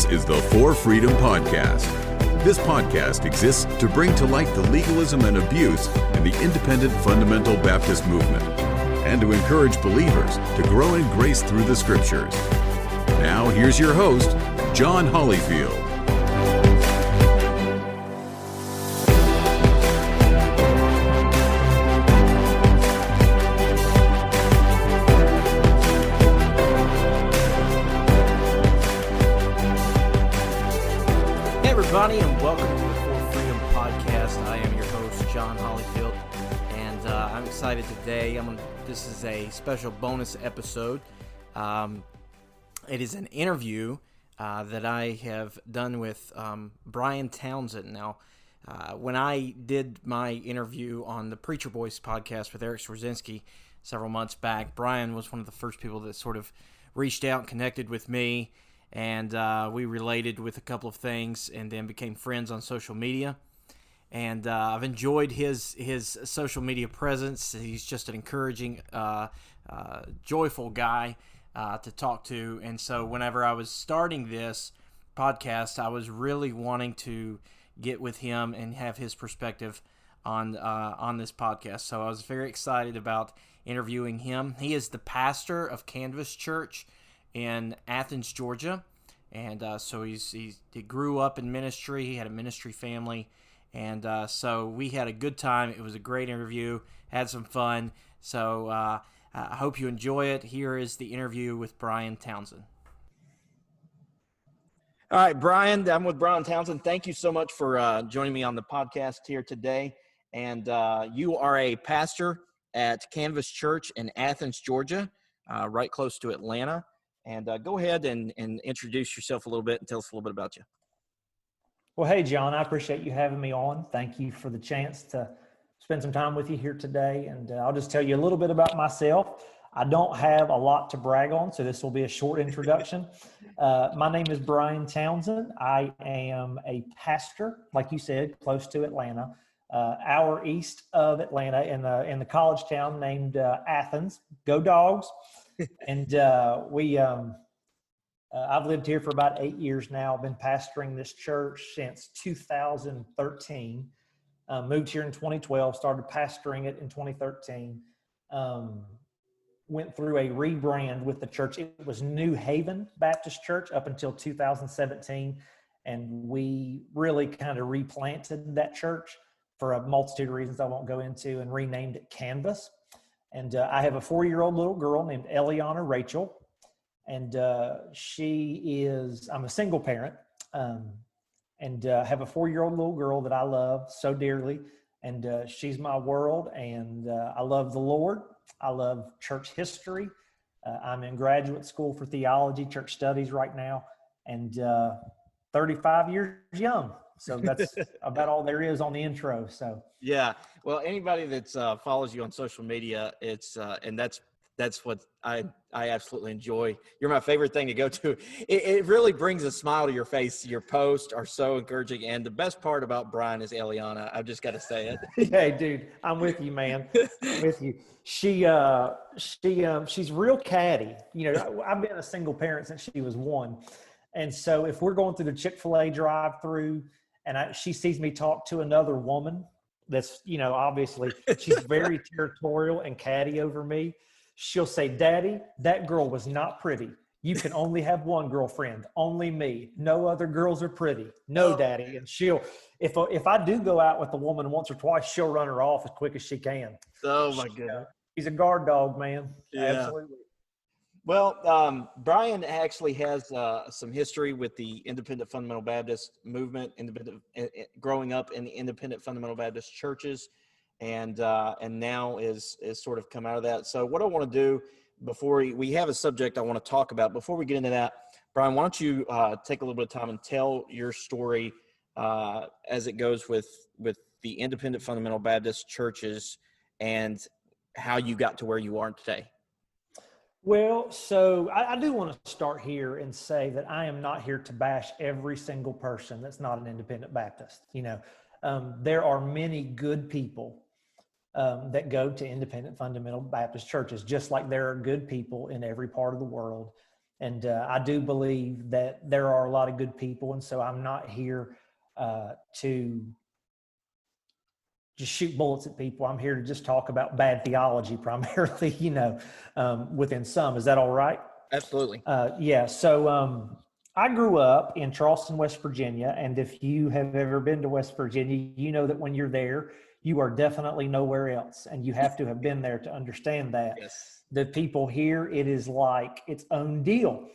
This is the For Freedom Podcast. This podcast exists to bring to light the legalism and abuse in the independent fundamental Baptist movement, and to encourage believers to grow in grace through the Scriptures. Now, here's your host, John Hollyfield. Everybody, and welcome to the For Freedom Podcast. I am your host, John Hollyfield, and I'm excited today. This is a special bonus episode. It is an interview that I have done with Bryan Townsend. Now, when I did my interview on the Preacher Boys podcast with Eric Swarzinski several months back, Bryan was one of the first people that sort of reached out and connected with me. And we related with a couple of things and then became friends on social media. And I've enjoyed his social media presence. He's just an encouraging, joyful guy to talk to. And so whenever I was starting this podcast, I was really wanting to get with him and have his perspective on this podcast. So I was very excited about interviewing him. He is the pastor of Canvas Church in Athens, Georgia, and so he grew up in ministry. He had a ministry family, and so we had a good time. It was a great interview, had some fun, so I hope you enjoy it. Here is the interview with Bryan Townsend. All right, Bryan, I'm with Bryan Townsend. Thank you so much for joining me on the podcast here today, and you are a pastor at Canvas Church in Athens, Georgia, right close to Atlanta. And go ahead and introduce yourself a little bit and tell us a little bit about you. Well, hey, John, I appreciate you having me on. Thank you for the chance to spend some time with you here today. And I'll just tell you a little bit about myself. I don't have a lot to brag on, so this will be a short introduction. My name is Bryan Townsend. I am a pastor, like you said, close to Atlanta, hour east of Atlanta in the college town named Athens. Go Dogs! And I've lived here for about 8 years now. I've been pastoring this church since 2013. Moved here in 2012, started pastoring it in 2013. Went through a rebrand with the church. It was New Haven Baptist Church up until 2017. And we really kind of replanted that church for a multitude of reasons I won't go into, and renamed it Canvas. And I have a 4-year-old little girl named Eliana Rachel. And I'm a single parent, and have a 4-year-old little girl that I love so dearly. And she's my world, and I love the Lord. I love church history. I'm in graduate school for theology, church studies right now, and 35 years young. So that's about all there is on the intro. So yeah, well, anybody that follows you on social media, it's and that's what I absolutely enjoy. You're my favorite thing to go to. It really brings a smile to your face. Your posts are so encouraging, and the best part about Bryan is Eliana. I've just got to say it. Hey, dude, I'm with you, man. I'm with you. She's real catty. You know, I've been a single parent since she was 1, and so if we're going through the Chick-fil-A drive-through, and she sees me talk to another woman that's, obviously she's very territorial and catty over me, she'll say, "Daddy, that girl was not pretty. You can only have one girlfriend, only me. No other girls are pretty. No, Daddy." And she'll, if I do go out with a woman once or twice, she'll run her off as quick as she can. Oh, my goodness. He's a guard dog, man. Yeah. Absolutely. Well, Bryan actually has some history with the independent fundamental Baptist movement, growing up in the independent fundamental Baptist churches, and now is sort of come out of that. So what I want to do before we have a subject I want to talk about, before we get into that, Bryan, why don't you take a little bit of time and tell your story as it goes with the independent fundamental Baptist churches and how you got to where you are today. Well, so I do want to start here and say that I am not here to bash every single person that's not an independent Baptist. There are many good people that go to independent fundamental Baptist churches, just like there are good people in every part of the world. And I do believe that there are a lot of good people. And so I'm not here to just shoot bullets at people. I'm here to just talk about bad theology primarily, within some. Is that all right? Absolutely. Yeah. So I grew up in Charleston, West Virginia. And if you have ever been to West Virginia, you know that when you're there, you are definitely nowhere else. And you have to have been there to understand that. Yes. The people here, it is like its own deal.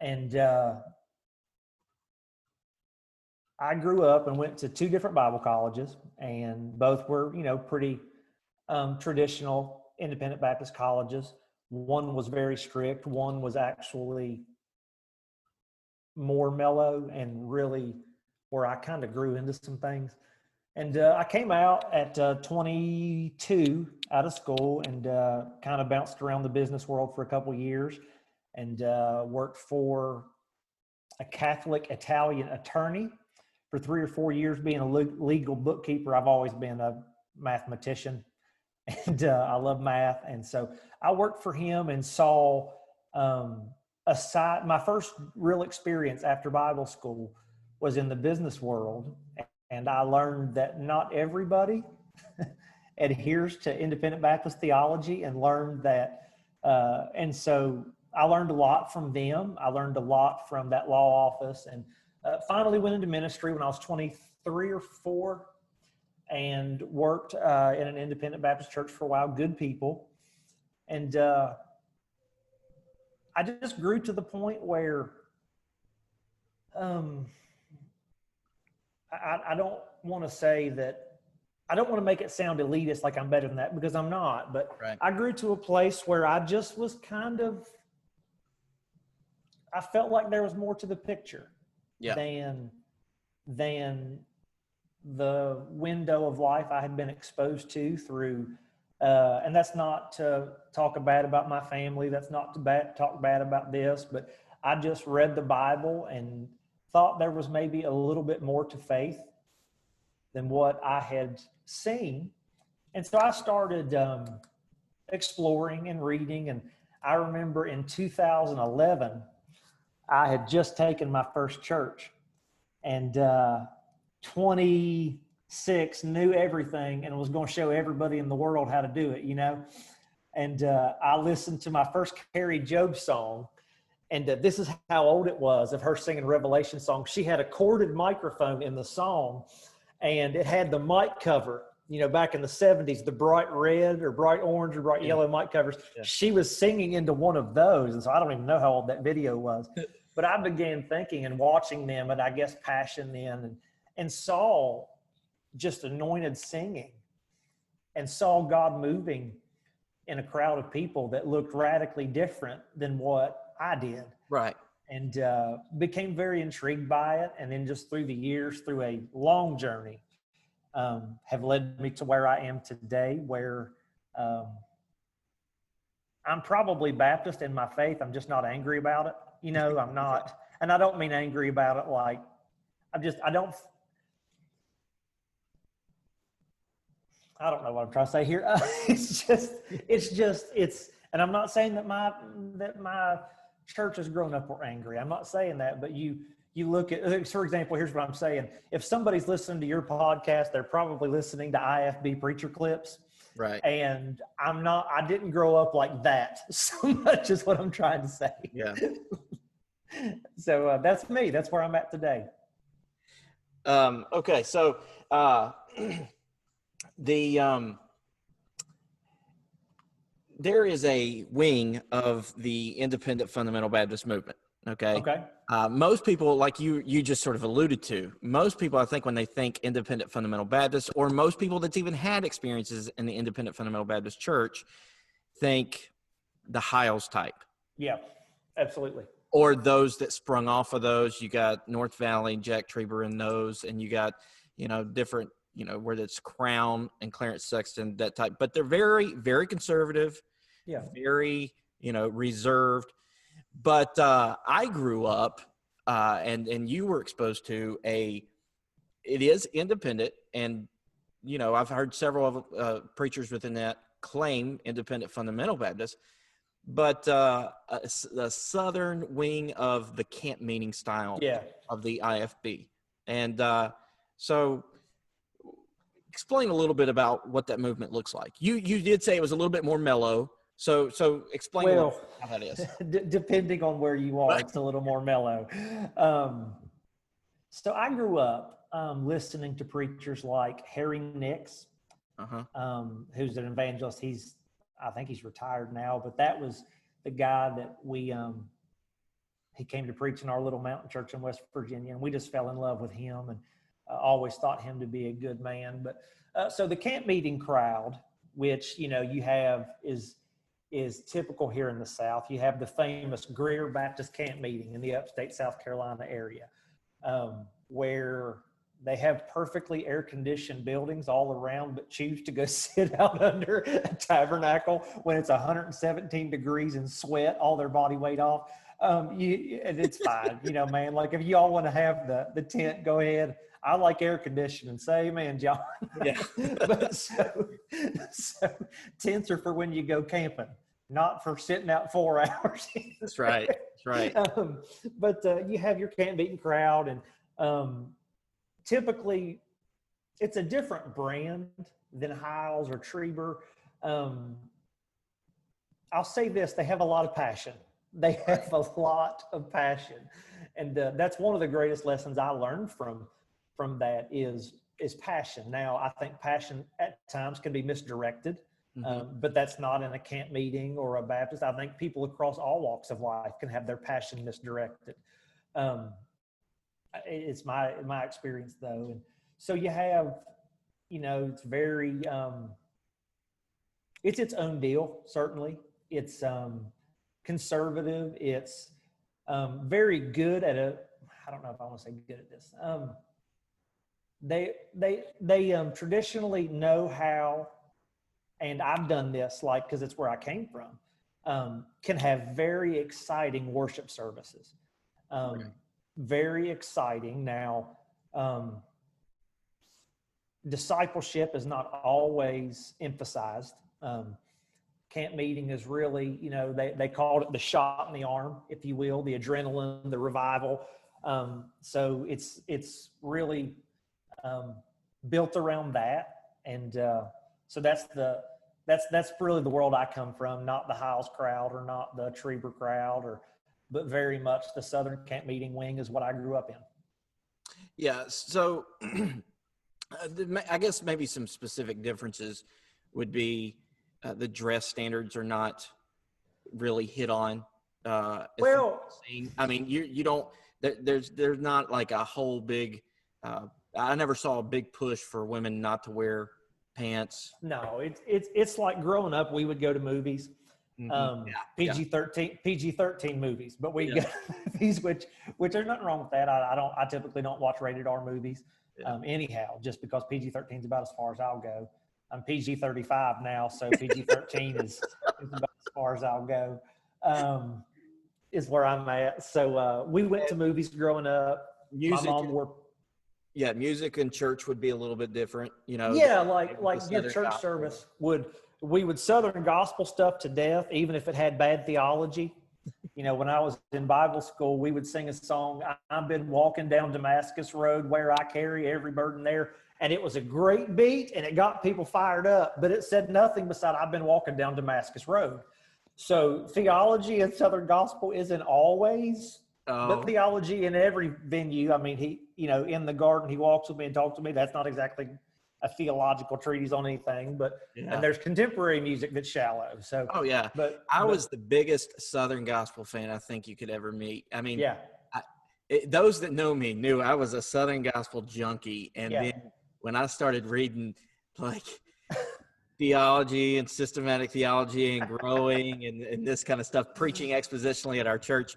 And I grew up and went to 2 different Bible colleges, and both were, pretty traditional independent Baptist colleges. One was very strict. One was actually more mellow and really where I kind of grew into some things. And I came out at 22 out of school and kind of bounced around the business world for a couple of years and worked for a Catholic Italian attorney for 3 or 4 years, being a legal bookkeeper. I've always been a mathematician and I love math. And so I worked for him and saw my first real experience after Bible school was in the business world. And I learned that not everybody adheres to independent Baptist theology, and learned that, and so I learned a lot from them. I learned a lot from that law office, and finally went into ministry when I was 23 or 4 and worked in an independent Baptist church for a while, good people. And I just grew to the point where I don't want to say that, I don't want to make it sound elitist like I'm better than that, because I'm not, but Right. I grew to a place where I just was I felt like there was more to the picture than the window of life I had been exposed to through, and that's not to talk bad about my family. That's not to talk bad about this, but I just read the Bible and thought there was maybe a little bit more to faith than what I had seen. And so I started exploring and reading. And I remember in 2011, I had just taken my first church, and 26 knew everything and was going to show everybody in the world how to do it, And I listened to my first Carrie Job song. And this is how old it was, of her singing Revelation song. She had a corded microphone in the song, and it had the mic cover, back in the 70s, the bright red or bright orange or bright yellow mic covers. Yeah. She was singing into one of those. And so I don't even know how old that video was. But I began thinking and watching them, and I guess Passion then, and saw just anointed singing and saw God moving in a crowd of people that looked radically different than what I did. Right. And became very intrigued by it. And then just through the years, through a long journey, have led me to where I am today, where I'm probably Baptist in my faith. I'm just not angry about it. I'm not, and I don't mean angry about it like, I don't know what I'm trying to say here. And I'm not saying that my church has grown up or angry. I'm not saying that, but you look at, for example, here's what I'm saying. If somebody's listening to your podcast, they're probably listening to IFB preacher clips. Right. And I didn't grow up like that so much, is what I'm trying to say. Yeah. So that's me. That's where I'm at today. Okay. So, there is a wing of the independent fundamental Baptist movement. Okay. Okay. Most people, like you just sort of alluded to, most people, I think, when they think independent fundamental Baptist, or most people that's even had experiences in the independent fundamental Baptist church, think the Hiles type. Yeah, absolutely. Or those that sprung off of those. You got North Valley, Jack Trieber in those, and you got, different, where it's Crown and Clarence Sexton, that type. But they're very, very conservative, very, reserved. But I grew up, and you were exposed to it is independent. And, I've heard several of preachers within that claim independent fundamental Baptist. but the southern wing of the camp meeting style of the IFB. And so explain a little bit about what that movement looks like. You did say it was a little bit more mellow. So explain a little how that is. Depending on where you are, it's a little more mellow. So I grew up listening to preachers like Harry Nix, who's an evangelist. I think he's retired now, but that was the guy that he came to preach in our little mountain church in West Virginia, and we just fell in love with him and always thought him to be a good man. But so the camp meeting crowd, which you have is typical here in the South. You have the famous Greer Baptist Camp Meeting in the upstate South Carolina area, where they have perfectly air-conditioned buildings all around, but choose to go sit out under a tabernacle when it's 117 degrees and sweat all their body weight off. And it's fine, man. Like, if you all want to have the tent, go ahead. I like air conditioning. Say amen, John. Yeah. But so tents are for when you go camping, not for sitting out 4 hours. That's right. That's right. But you have your camp meeting crowd, and typically it's a different brand than Hiles or Trieber. I'll say this: they have a lot of passion. They have a lot of passion, and that's one of the greatest lessons I learned from that is passion. Now, I think passion at times can be misdirected, but that's not in a camp meeting or a Baptist. I think people across all walks of life can have their passion misdirected. It's my experience, though. And so you have, it's very, it's its own deal, certainly. It's conservative. It's very good at I don't know if I want to say good at this. They traditionally know how, and I've done this, because it's where I came from, can have very exciting worship services. Very exciting. Now, discipleship is not always emphasized. Camp meeting is really, they called it the shot in the arm, if you will, the adrenaline, the revival. So it's really built around that. And so that's really the world I come from, not the Hiles crowd or not the Trieber crowd, but very much the Southern Camp Meeting wing is what I grew up in. Yeah. So I guess maybe some specific differences would be the dress standards are not really hit on. I mean, you don't, there's not like a whole big, I never saw a big push for women not to wear pants. No, it's like growing up, we would go to movies, PG-13 movies, but we go to movies, which there's nothing wrong with that. I typically don't watch rated R movies, anyhow, just because PG-13 is about as far as I'll go. I'm PG-35 now, so PG-13 is about as far as I'll go, is where I'm at. So we went to movies growing up. Music, my mom wore. Yeah, music in church would be a little bit different, Yeah, like your church service we would Southern gospel stuff to death, even if it had bad theology. When I was in Bible school, we would sing a song, I've been walking down Damascus Road where I carry every burden there. And it was a great beat and it got people fired up, but it said nothing beside I've been walking down Damascus Road. So theology in Southern gospel isn't always, but theology in every venue. I mean, he, in the garden, he walks with me and talks to me. That's not exactly a theological treatise on anything, but and there's contemporary music that's shallow. So but I was the biggest Southern gospel fan I think you could ever meet. I mean, those that know me knew I was a Southern gospel junkie, and then when I started reading like theology and systematic theology and growing and this kind of stuff, preaching expositionally at our church,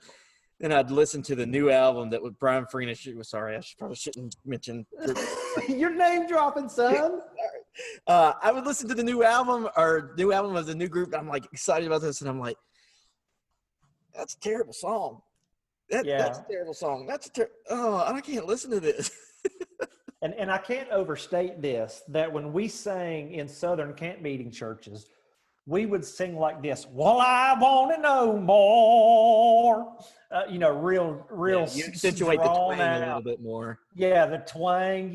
then I'd listen to the new album that with Brian Farina. Sorry, probably shouldn't mention your name dropping, son. I would listen to the new album of the new group. And I'm like excited about this, and I'm like, that's a terrible song. That's a terrible song. I can't listen to this. And I can't overstate this, that when we sang in Southern camp meeting churches, we would sing like this. Well, I want to know more. Real You accentuate the twang a little bit more. Yeah, the twang.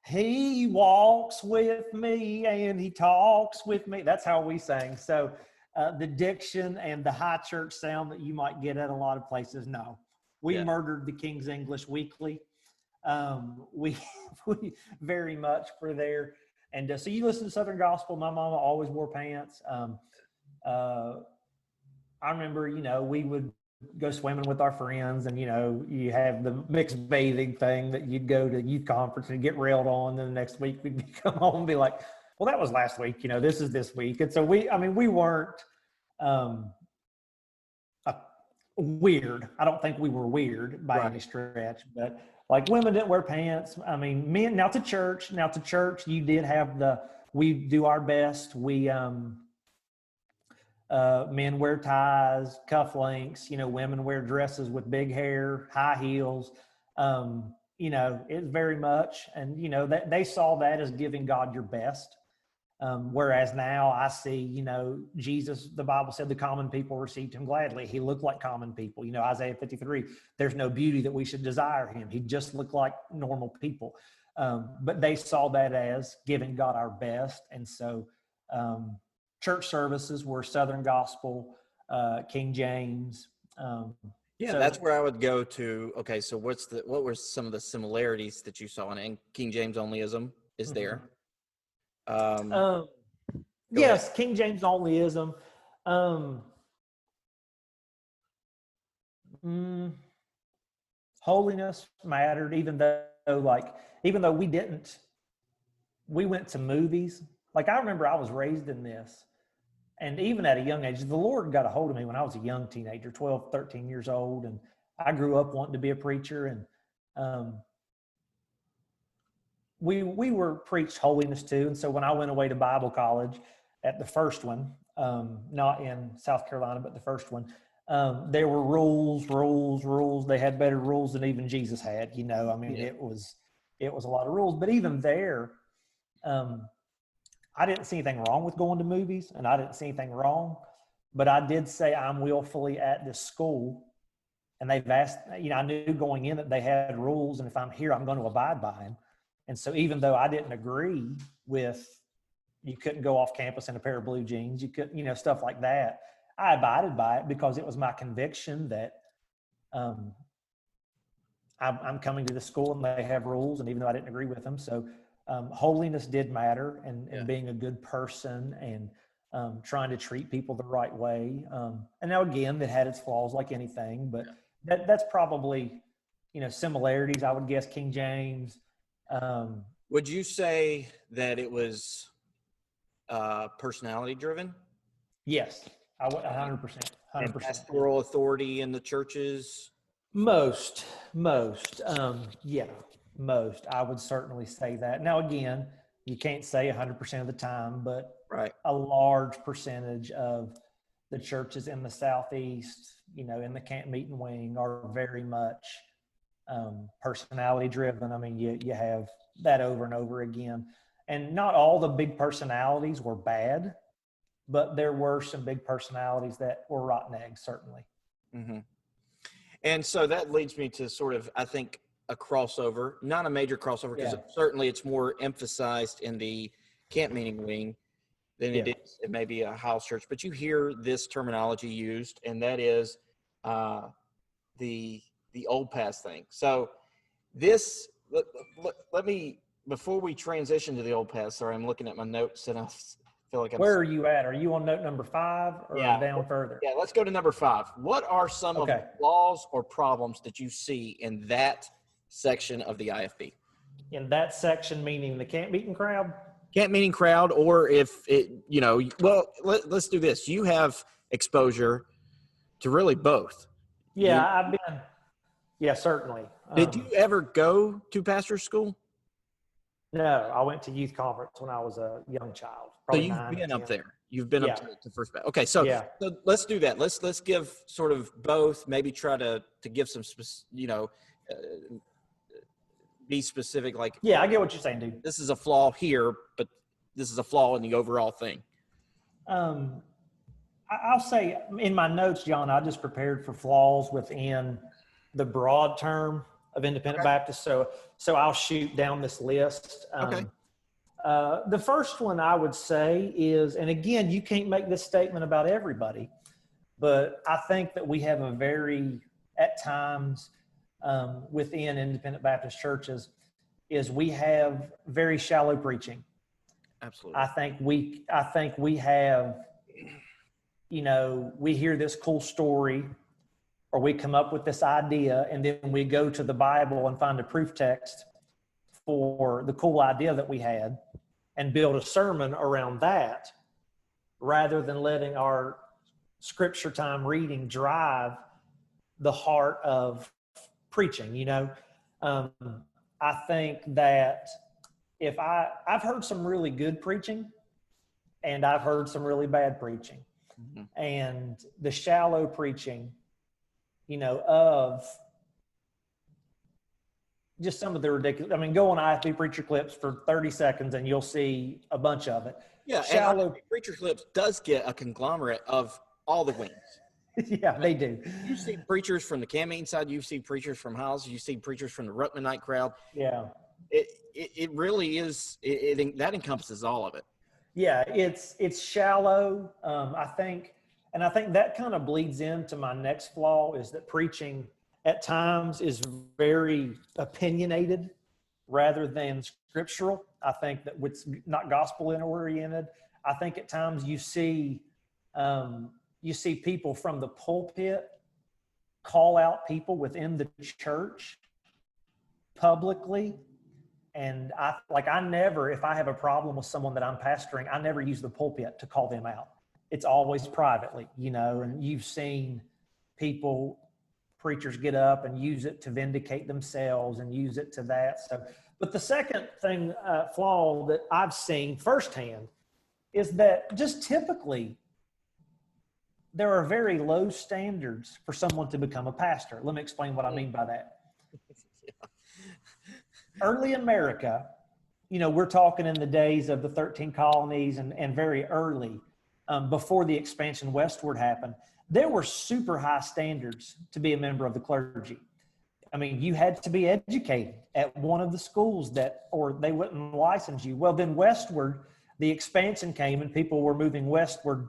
He walks with me and he talks with me. That's how we sang. So the diction and the high church sound that you might get at a lot of places, no. We murdered the King's English weekly. We very much were there. And so you listen to Southern Gospel. My mama always wore pants. I remember, we would go swimming with our friends, and you have the mixed bathing thing that you'd go to youth conference and get railed on. Then the next week we'd come home and be like, well, that was last week. This is this week. And so we weren't weird. I don't think we were weird by any stretch, but like women didn't wear pants. I mean, men now to church, you did have we do our best. We, men wear ties, cufflinks, women wear dresses with big hair, high heels. It's very much, and that they saw that as giving God your best. Whereas now I see, Jesus, the Bible said the common people received him gladly. He looked like common people. Isaiah 53, there's no beauty that we should desire him. He just looked like normal people. But they saw that as giving God our best. And so church services were Southern Gospel, King James. That's where I would go to. Okay, so what were some of the similarities that you saw? And King James onlyism is there. Yes, King James onlyism. Holiness mattered, even though we went to movies. Like, I remember I was raised in this, and even at a young age, the Lord got a hold of me when I was a young teenager, 12, 13 years old. And I grew up wanting to be a preacher, and we were preached holiness too. And so when I went away to Bible college at the first one, not in South Carolina, but the first one, there were rules. They had better rules than even Jesus had, it was a lot of rules. But even there, I didn't see anything wrong with going to movies, and I didn't see anything wrong, but I did say I'm willfully at this school, and they've asked, I knew going in that they had rules, and if I'm here, I'm going to abide by them. And so even though I didn't agree with, you couldn't go off campus in a pair of blue jeans, you couldn't, stuff like that, I abided by it because it was my conviction that I'm coming to the school and they have rules, and even though I didn't agree with them. So holiness did matter, and being a good person, and trying to treat people the right way. And now again, that had its flaws like anything, but that's probably, similarities. I would guess King James. Would you say that it was personality driven? Yes, I would 100%. 100%. And pastoral authority in the churches? Most. Most. I would certainly say that. Now, again, you can't say 100% of the time, but a large percentage of the churches in the Southeast, in the camp meeting wing, are very much personality driven. I mean, you have that over and over again. And not all the big personalities were bad, but there were some big personalities that were rotten eggs, certainly. Mm-hmm. And so that leads me to sort of, I think, a crossover, not a major crossover, because certainly it's more emphasized in the camp meeting wing than it is, it may be a house church, but you hear this terminology used, and that is the old pass thing. So this, let me, before we transition to the old pass, sorry, I'm looking at my notes and I feel like Where are you at? Are you on note number 5 or down further? Yeah, let's go to number 5. What are some of the flaws or problems that you see in that section of the IFB? In that section, meaning the camp meeting crowd? Camp meeting crowd, or if it, let's do this. You have exposure to really both. Yeah, certainly. Did you ever go to pastor school? No, I went to youth conference when I was a young child. So you've been up there. You've been up to First Baptist. Okay, so let's do that. Let's give sort of both. Maybe try to give some, be specific. Like, I get what you're saying, dude. This is a flaw here, but this is a flaw in the overall thing. I'll say in my notes, John, I just prepared for flaws within the broad term of independent Baptist. So I'll shoot down this list. Okay. The first one I would say is, and again, you can't make this statement about everybody, but I think that we have a very, at times, within independent Baptist churches, is we have very shallow preaching. Absolutely. I think we have, we hear this cool story, or we come up with this idea, and then we go to the Bible and find a proof text for the cool idea that we had and build a sermon around that, rather than letting our scripture time reading drive the heart of preaching. I think that if I've heard some really good preaching, and I've heard some really bad preaching. Mm-hmm. And the shallow preaching, of just some of the ridiculous, go on IFB preacher clips for 30 seconds and you'll see a bunch of it. Yeah. Shallow and preacher clips does get a conglomerate of all the wings. Yeah, they do. You see preachers from the camp meeting side, you see preachers from house, you see preachers from the Ruckman night crowd. Yeah. It really is, that encompasses all of it. Yeah, it's shallow. I think that kind of bleeds into my next flaw, is that preaching at times is very opinionated rather than scriptural. I think that it's not gospel oriented. I think at times you see people from the pulpit call out people within the church publicly. And I never, if I have a problem with someone that I'm pastoring, I never use the pulpit to call them out. It's always privately, and you've seen preachers get up and use it to vindicate themselves and use it to that. So, but the second thing, flaw that I've seen firsthand is that just typically there are very low standards for someone to become a pastor. Let me explain what I mean by that. Early America, we're talking in the days of the 13 colonies and very early, before the expansion westward happened, there were super high standards to be a member of the clergy. You had to be educated at one of the schools or they wouldn't license you. Well, then westward, the expansion came and people were moving westward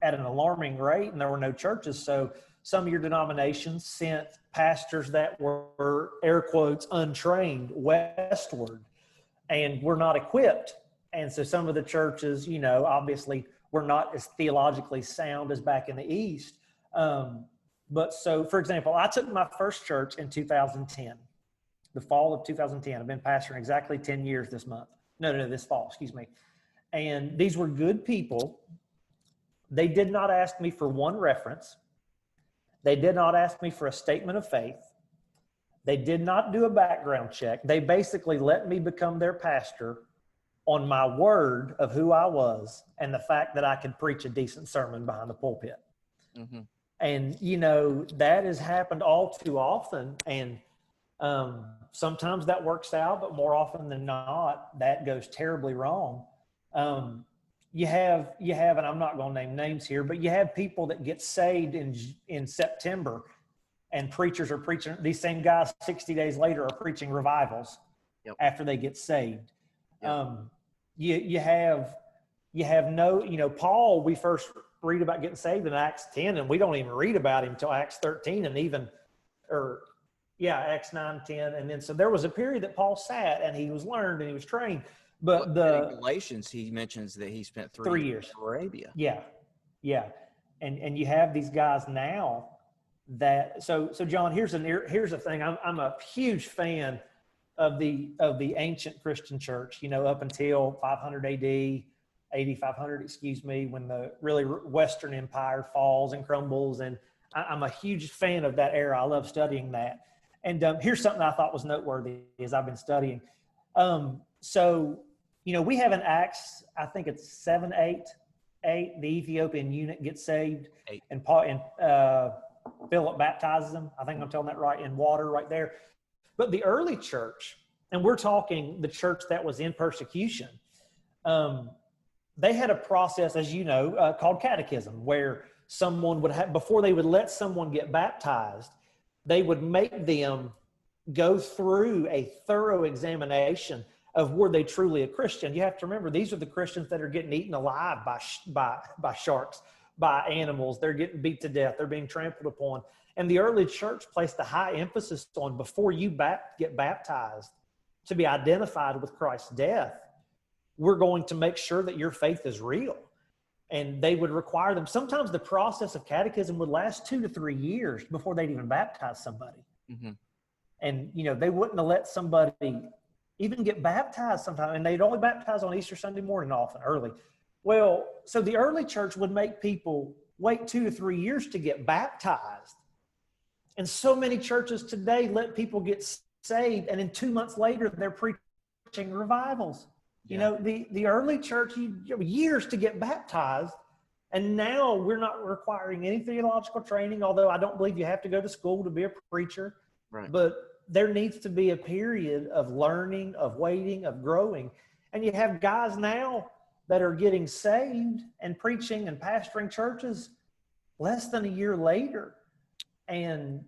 at an alarming rate, and there were no churches. So some of your denominations sent pastors that were, air quotes, untrained westward and were not equipped. And so some of the churches, obviously were not as theologically sound as back in the East. But so, for example, I took my first church in 2010, the fall of 2010. I've been pastoring exactly 10 years this month. No, this fall, excuse me. And these were good people. They did not ask me for one reference. They did not ask me for a statement of faith. They did not do a background check. They basically let me become their pastor on my word of who I was and the fact that I could preach a decent sermon behind the pulpit. Mm-hmm. And, that has happened all too often. And sometimes that works out, but more often than not, that goes terribly wrong. You have, and I'm not going to name names here, but you have people that get saved in September, and preachers are preaching. These same guys 60 days later are preaching revivals. Yep. After they get saved. Yep. You have no, Paul, we first read about getting saved in Acts 10, and we don't even read about him until Acts 13 and Acts 9, 10. And then, so there was a period that Paul sat and he was learned and he was trained. But in Galatians, he mentions that he spent 3 years in Arabia. Yeah. Yeah. And you have these guys now that, so John, here's the thing. I'm a huge fan of the ancient Christian church, up until 500 AD, 8500, when the really Western Empire falls and crumbles. And I'm a huge fan of that era. I love studying that. And here's something I thought was noteworthy as I've been studying. So, we have in Acts, I think it's 7-8, the Ethiopian eunuch gets saved. 8. And Philip baptizes him. I think I'm telling that right, in water right there. But the early church, and we're talking the church that was in persecution, they had a process, as you know, called catechism, where someone would have, before they would let someone get baptized, they would make them go through a thorough examination of were they truly a Christian. You have to remember, these are the Christians that are getting eaten alive by sharks, by animals. They're getting beat to death. They're being trampled upon. And the early church placed a high emphasis on, before you get baptized, to be identified with Christ's death, we're going to make sure that your faith is real. And they would require them. Sometimes the process of catechism would last 2 to 3 years before they'd even baptize somebody. Mm-hmm. And, you know, they wouldn't have let somebody even get baptized sometime. And they'd only baptize on Easter Sunday morning, often early. Well, so the early church would make people wait 2 to 3 years to get baptized. And so many churches today let people get saved, and then 2 months later, they're preaching revivals. You know, the early church, years to get baptized, and now we're not requiring any theological training, although I don't believe you have to go to school to be a preacher. Right. But there needs to be a period of learning, of waiting, of growing. And you have guys now that are getting saved and preaching and pastoring churches less than a year later. And,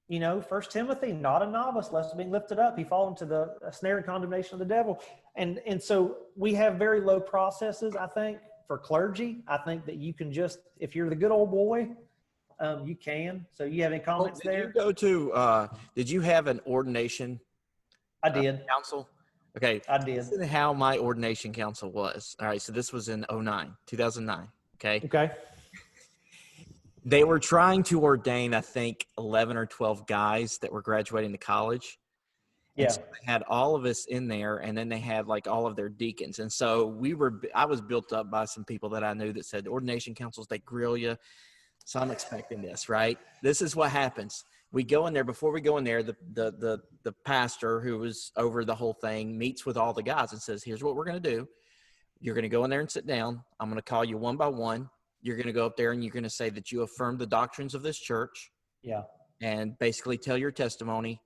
you know, 1 Timothy, not a novice, lest being lifted up, he fall into the snare and condemnation of the devil. And so we have very low processes, I think, for clergy. I think that you can just, if you're the good old boy, you can. So you have any comments there? Did you have an ordination? I did. Council? Okay. I did. Listen to how my ordination council was. All right. So this was in 2009. Okay. Okay. They were trying to ordain, I think, 11 or 12 guys that were graduating to college. Yeah. And so they had all of us in there, and then they had like all of their deacons. And so I was built up by some people that I knew that said ordination councils, they grill you. So I'm expecting this, right? This is what happens. We go in there. Before we go in there, the pastor who was over the whole thing meets with all the guys and says, here's what we're going to do. You're going to go in there and sit down. I'm going to call you one by one. You're going to go up there and you're going to say that you affirm the doctrines of this church. Yeah. And basically tell your testimony,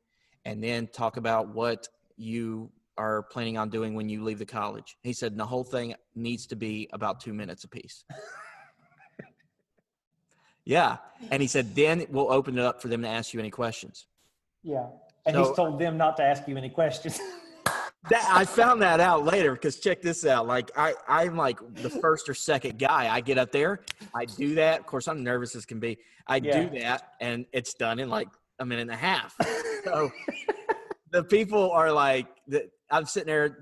and then talk about what you are planning on doing when you leave the college. He said, the whole thing needs to be about 2 minutes apiece. Yeah. And he said, then we'll open it up for them to ask you any questions. Yeah. And he's told them not to ask you any questions. I found that out later, because check this out. Like I'm like the first or second guy. I get up there, I do that. Of course, I'm nervous as can be. I do that, and it's done in like a minute and a half. So the people are like, I'm sitting there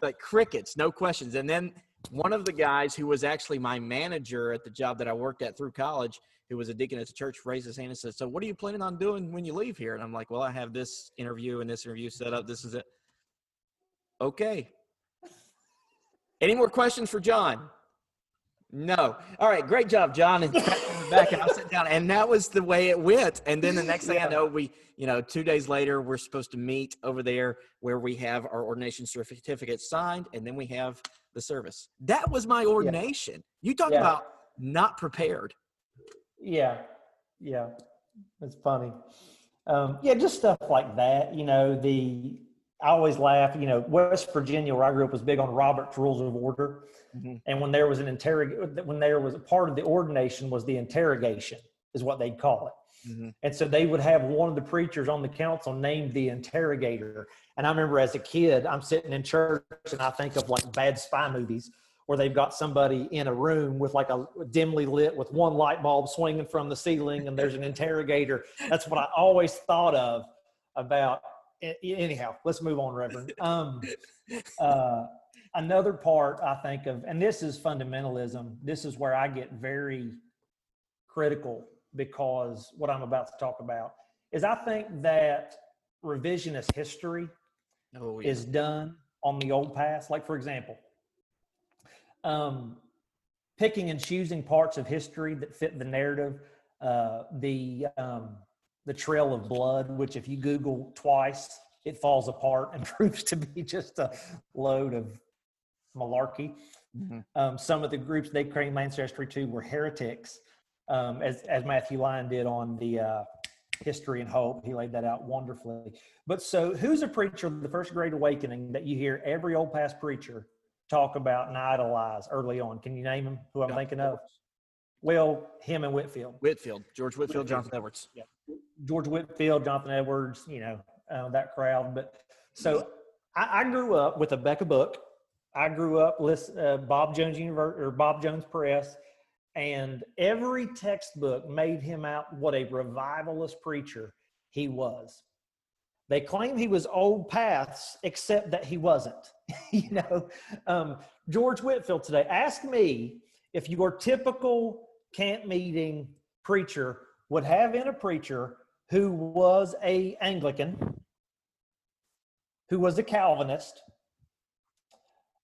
like crickets, no questions. And then one of the guys who was actually my manager at the job that I worked at through college, who was a deacon at the church, raised his hand and said, so what are you planning on doing when you leave here? And I'm like, well, I have this interview and this interview set up. This is it. Okay. Any more questions for John? No. All right. Great job, John. And back, and I'll sit down. And that was the way it went. And then the next thing I know, 2 days later, we're supposed to meet over there where we have our ordination certificate signed, and then we have the service. That was my ordination. Yeah. You talk about not prepared. Yeah. Yeah. It's funny. Just stuff like that. I always laugh, West Virginia, where I grew up, was big on Robert's Rules of Order. Mm-hmm. And when there was a part of the ordination was the interrogation, is what they'd call it. Mm-hmm. And so they would have one of the preachers on the council named the interrogator. And I remember as a kid, I'm sitting in church and I think of like bad spy movies where they've got somebody in a room with like a dimly lit with one light bulb swinging from the ceiling, and there's an interrogator. That's what I always thought of about. Anyhow, let's move on, Reverend. Another part I think of, and this is fundamentalism. This is where I get very critical, because what I'm about to talk about is I think that revisionist history is done on the old past. Like, for example, picking and choosing parts of history that fit the narrative, the trail of blood, which if you Google twice, it falls apart and proves to be just a load of malarkey. Mm-hmm. Some of the groups they claim ancestry to were heretics, as Matthew Lyon did on the History and Hope. He laid that out wonderfully. But so who's a preacher of the First Great Awakening that you hear every old past preacher talk about and idolize early on? Can you name them who I'm thinking of? Well, him and Whitfield. George Whitfield, Jonathan Edwards. Yeah. George Whitfield, Jonathan Edwards, that crowd. But so I grew up with a Becca book. I grew up Bob Jones Press, and every textbook made him out what a revivalist preacher he was. They claim he was old paths, except that he wasn't. George Whitfield today, ask me if your typical camp meeting preacher would have in a preacher who was a Anglican, who was a Calvinist,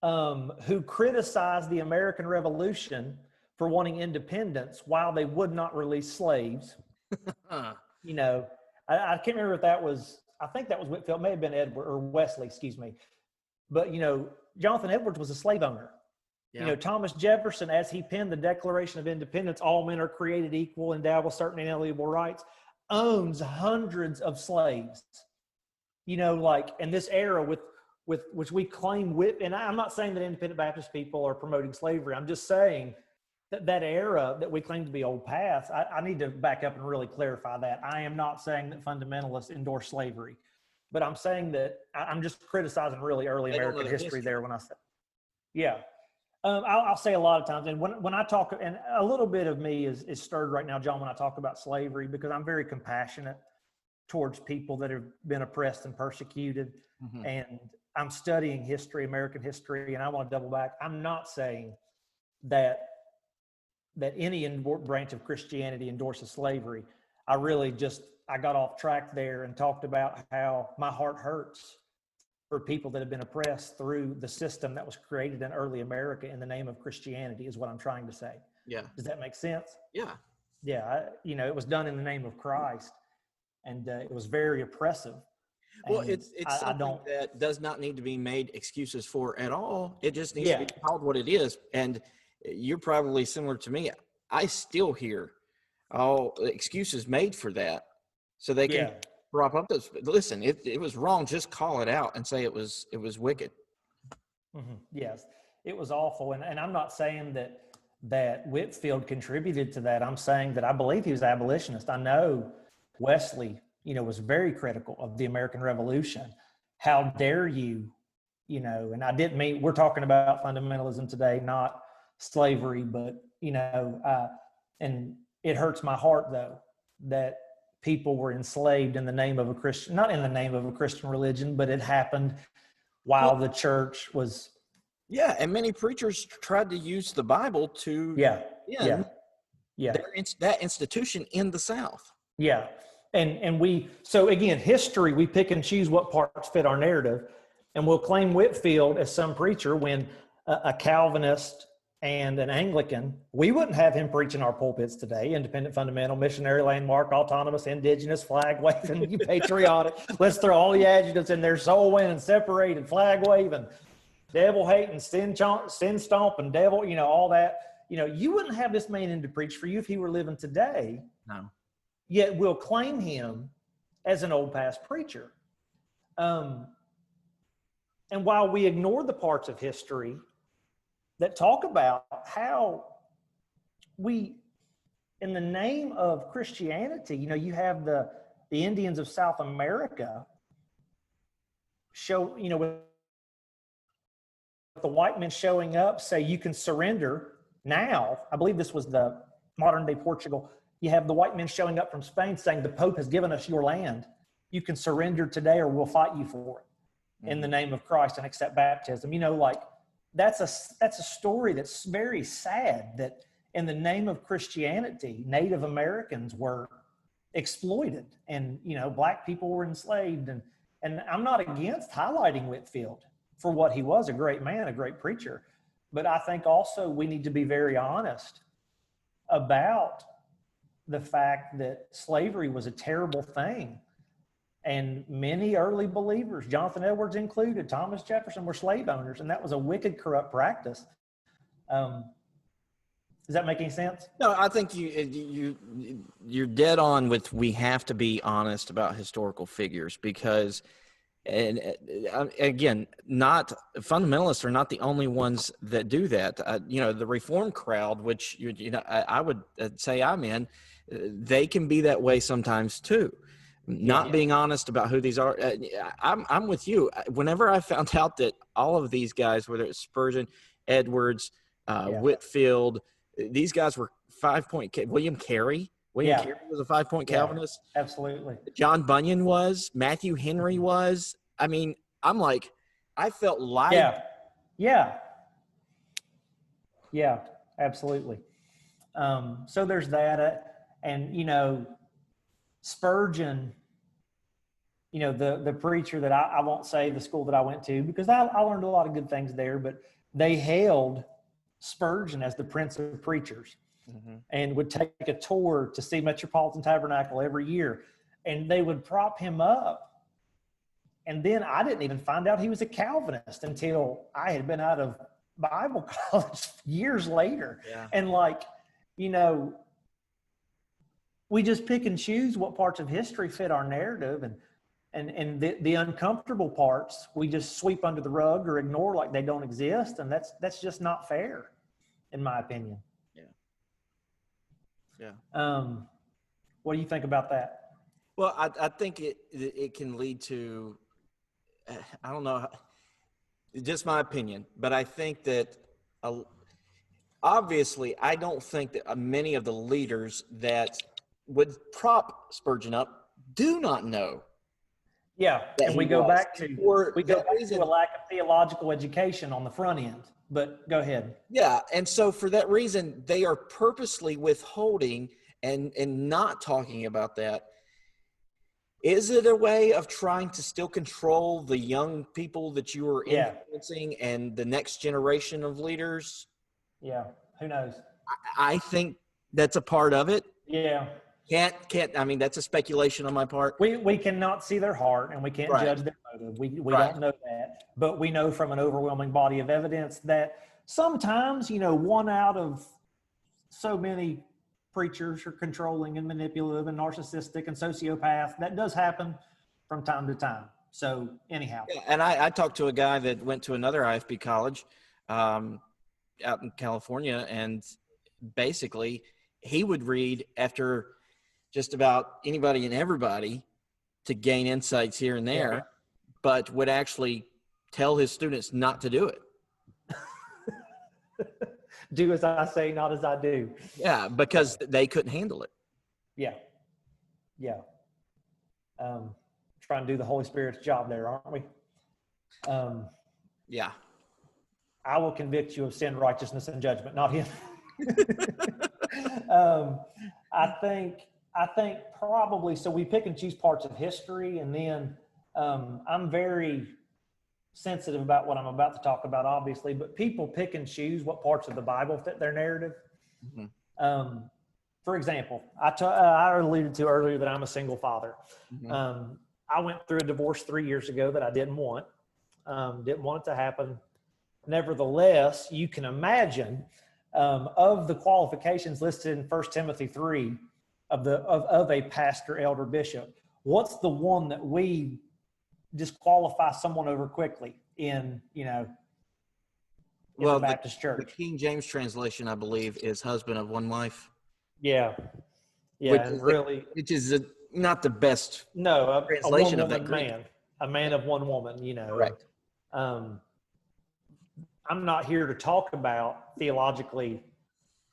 who criticized the American Revolution for wanting independence while they would not release slaves. I can't remember if that was, I think that was Whitfield, may have been Edward or Wesley, excuse me. But, Jonathan Edwards was a slave owner. Yeah. Thomas Jefferson, as he penned the Declaration of Independence, all men are created equal, endowed with certain inalienable rights, owns hundreds of slaves. In this era with which we claim and I'm not saying that independent Baptist people are promoting slavery. I'm just saying that era that we claim to be old paths, I need to back up and really clarify that. I am not saying that fundamentalists endorse slavery, but I'm saying that I'm just criticizing really early American history there when I say, yeah. I'll say a lot of times, and when I talk, and a little bit of me is stirred right now, John, when I talk about slavery, because I'm very compassionate towards people that have been oppressed and persecuted. Mm-hmm. And I'm studying history, American history, and I want to double back. I'm not saying that any branch of Christianity endorses slavery. I got off track there and talked about how my heart hurts for people that have been oppressed through the system that was created in early America in the name of Christianity, is what I'm trying to say. Yeah. Does that make sense? Yeah. Yeah. It was done in the name of Christ, and it was very oppressive. Well, it's something that does not need to be made excuses for at all. It just needs to be called what it is. And you're probably similar to me. I still hear all excuses made for that, so they can prop up those. Listen, it was wrong. Just call it out and say it was wicked. Mm-hmm. Yes, it was awful. And I'm not saying that Whitfield contributed to that. I'm saying that I believe he was abolitionist. I know Wesley, was very critical of the American Revolution. How dare you, and I didn't mean, we're talking about fundamentalism today, not slavery, but, and it hurts my heart though, that people were enslaved in the name of not in the name of a Christian religion, but it happened while the church was. Yeah. And many preachers tried to use the Bible to that institution in the South. Yeah. And so again, history, we pick and choose what parts fit our narrative, and we'll claim Whitfield as some preacher when a Calvinist and an Anglican, we wouldn't have him preach in our pulpits today. Independent, fundamental, missionary, landmark, autonomous, indigenous, flag waving, patriotic. Let's throw all the adjectives in there: soul winning, separated, flag waving, devil hating, sin stomping, devil, all that. You wouldn't have this man in to preach for you if he were living today. No. Yet we'll claim him as an old past preacher. And while we ignore the parts of history that talk about how we, in the name of Christianity, you have the Indians of South America show, with the white men showing up, say you can surrender now. I believe this was the modern day Portugal. You have the white men showing up from Spain saying the Pope has given us your land. You can surrender today or we'll fight you for it in the name of Christ and accept baptism. That's a story that's very sad, that in the name of Christianity, Native Americans were exploited and, Black people were enslaved. And I'm not against highlighting Whitfield for what he was, a great man, a great preacher. But I think also we need to be very honest about the fact that slavery was a terrible thing. And many early believers, Jonathan Edwards included, Thomas Jefferson, were slave owners, and that was a wicked, corrupt practice. Does that make any sense? No, I think you're dead on with, we have to be honest about historical figures, because And again, not fundamentalists are not the only ones that do that. The Reform crowd, which I would say I'm in, they can be that way sometimes too. Not being honest about who these are. I'm with you. Whenever I found out that all of these guys, whether it's Spurgeon, Edwards, Whitfield, these guys were 5-point. William Carey Carey was a 5-point Calvinist. Absolutely. John Bunyan was. Matthew Henry was. I mean, I'm like, I felt lied. Yeah, absolutely. So there's that. And, Spurgeon, the preacher that I won't say the school that I went to, because I learned a lot of good things there, but they hailed Spurgeon as the Prince of Preachers. And would take a tour to see Metropolitan Tabernacle every year. And they would prop him up. And then I didn't even find out he was a Calvinist until I had been out of Bible college years later. Yeah. And we just pick and choose what parts of history fit our narrative, and the uncomfortable parts we just sweep under the rug or ignore like they don't exist. And that's just not fair, in my opinion. Yeah. What do you think about that? Well, I think it can lead to, I don't know, just my opinion, but I think that obviously I don't think that many of the leaders that would prop Spurgeon up do not know. Yeah, and we go back to a lack of theological education on the front end. But go ahead. Yeah, and so for that reason, they are purposely withholding and not talking about that. Is it a way of trying to still control the young people that you are influencing and the next generation of leaders? Yeah, who knows? I think that's a part of it. Yeah. I mean, that's a speculation on my part. We cannot see their heart, and we can't judge their motive. We don't know that. But we know from an overwhelming body of evidence that sometimes, one out of so many preachers are controlling and manipulative and narcissistic and sociopath. That does happen from time to time. So anyhow. Yeah, and I talked to a guy that went to another IFB college out in California, and basically he would read after just about anybody and everybody to gain insights here and there, but would actually tell his students not to do it. Do as I say, not as I do. Yeah, because they couldn't handle it. Yeah. Trying to do the Holy Spirit's job there, aren't we? Yeah. I will convict you of sin, righteousness, and judgment, not him. I think probably, so we pick and choose parts of history, and then I'm very sensitive about what I'm about to talk about, obviously, but people pick and choose what parts of the Bible fit their narrative. Mm-hmm. For example, I alluded to earlier that I'm a single father. Mm-hmm. I went through a divorce 3 years ago that I didn't want it to happen. Nevertheless, you can imagine of the qualifications listed in 1 Timothy 3 of a pastor, elder, bishop, what's the one that we disqualify someone over quickly in the Baptist church? The King James translation, I believe, is husband of one wife. Yeah, which is not the best. No, translation of that Greek. A man of one woman. Correct. I'm not here to talk about theologically,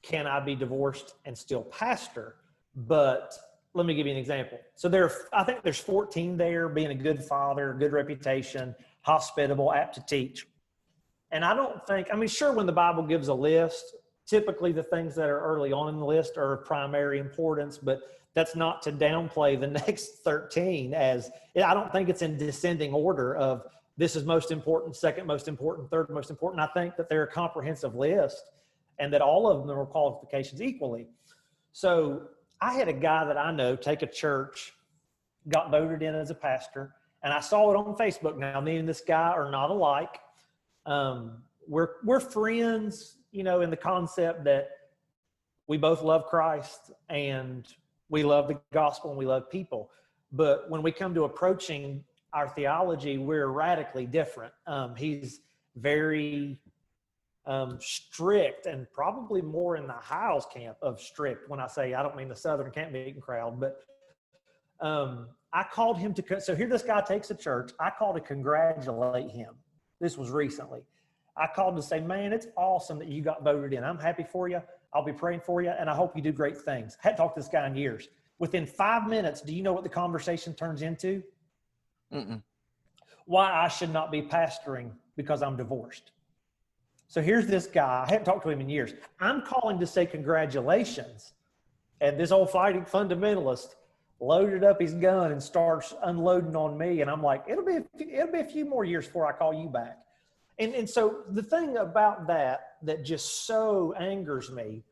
can I be divorced and still pastor? But let me give you an example. So I think there's 14 there: being a good father, good reputation, hospitable, apt to teach. And I don't think, sure, when the Bible gives a list, typically the things that are early on in the list are of primary importance, but that's not to downplay the next 13 I don't think it's in descending order of this is most important, second most important, third most important. I think that they're a comprehensive list and that all of them are qualifications equally. So I had a guy that I know take a church, got voted in as a pastor, and I saw it on Facebook. Now, me and this guy are not alike. We're friends, in the concept that we both love Christ and we love the gospel and we love people. But when we come to approaching our theology, we're radically different. He's very strict, and probably more in the Hiles camp of strict. When I say, I don't mean the Southern camp meeting crowd, but I called him to, so here this guy takes a church. I called to congratulate him. This was recently. I called to say, man, it's awesome that you got voted in. I'm happy for you. I'll be praying for you, and I hope you do great things. I hadn't talked to this guy in years. Within 5 minutes, do you know what the conversation turns into? Why I should not be pastoring because I'm divorced. So here's this guy. I haven't talked to him in years. I'm calling to say congratulations. And this old fighting fundamentalist loaded up his gun and starts unloading on me. And I'm like, it'll be a few more years before I call you back. And so the thing about that just so angers me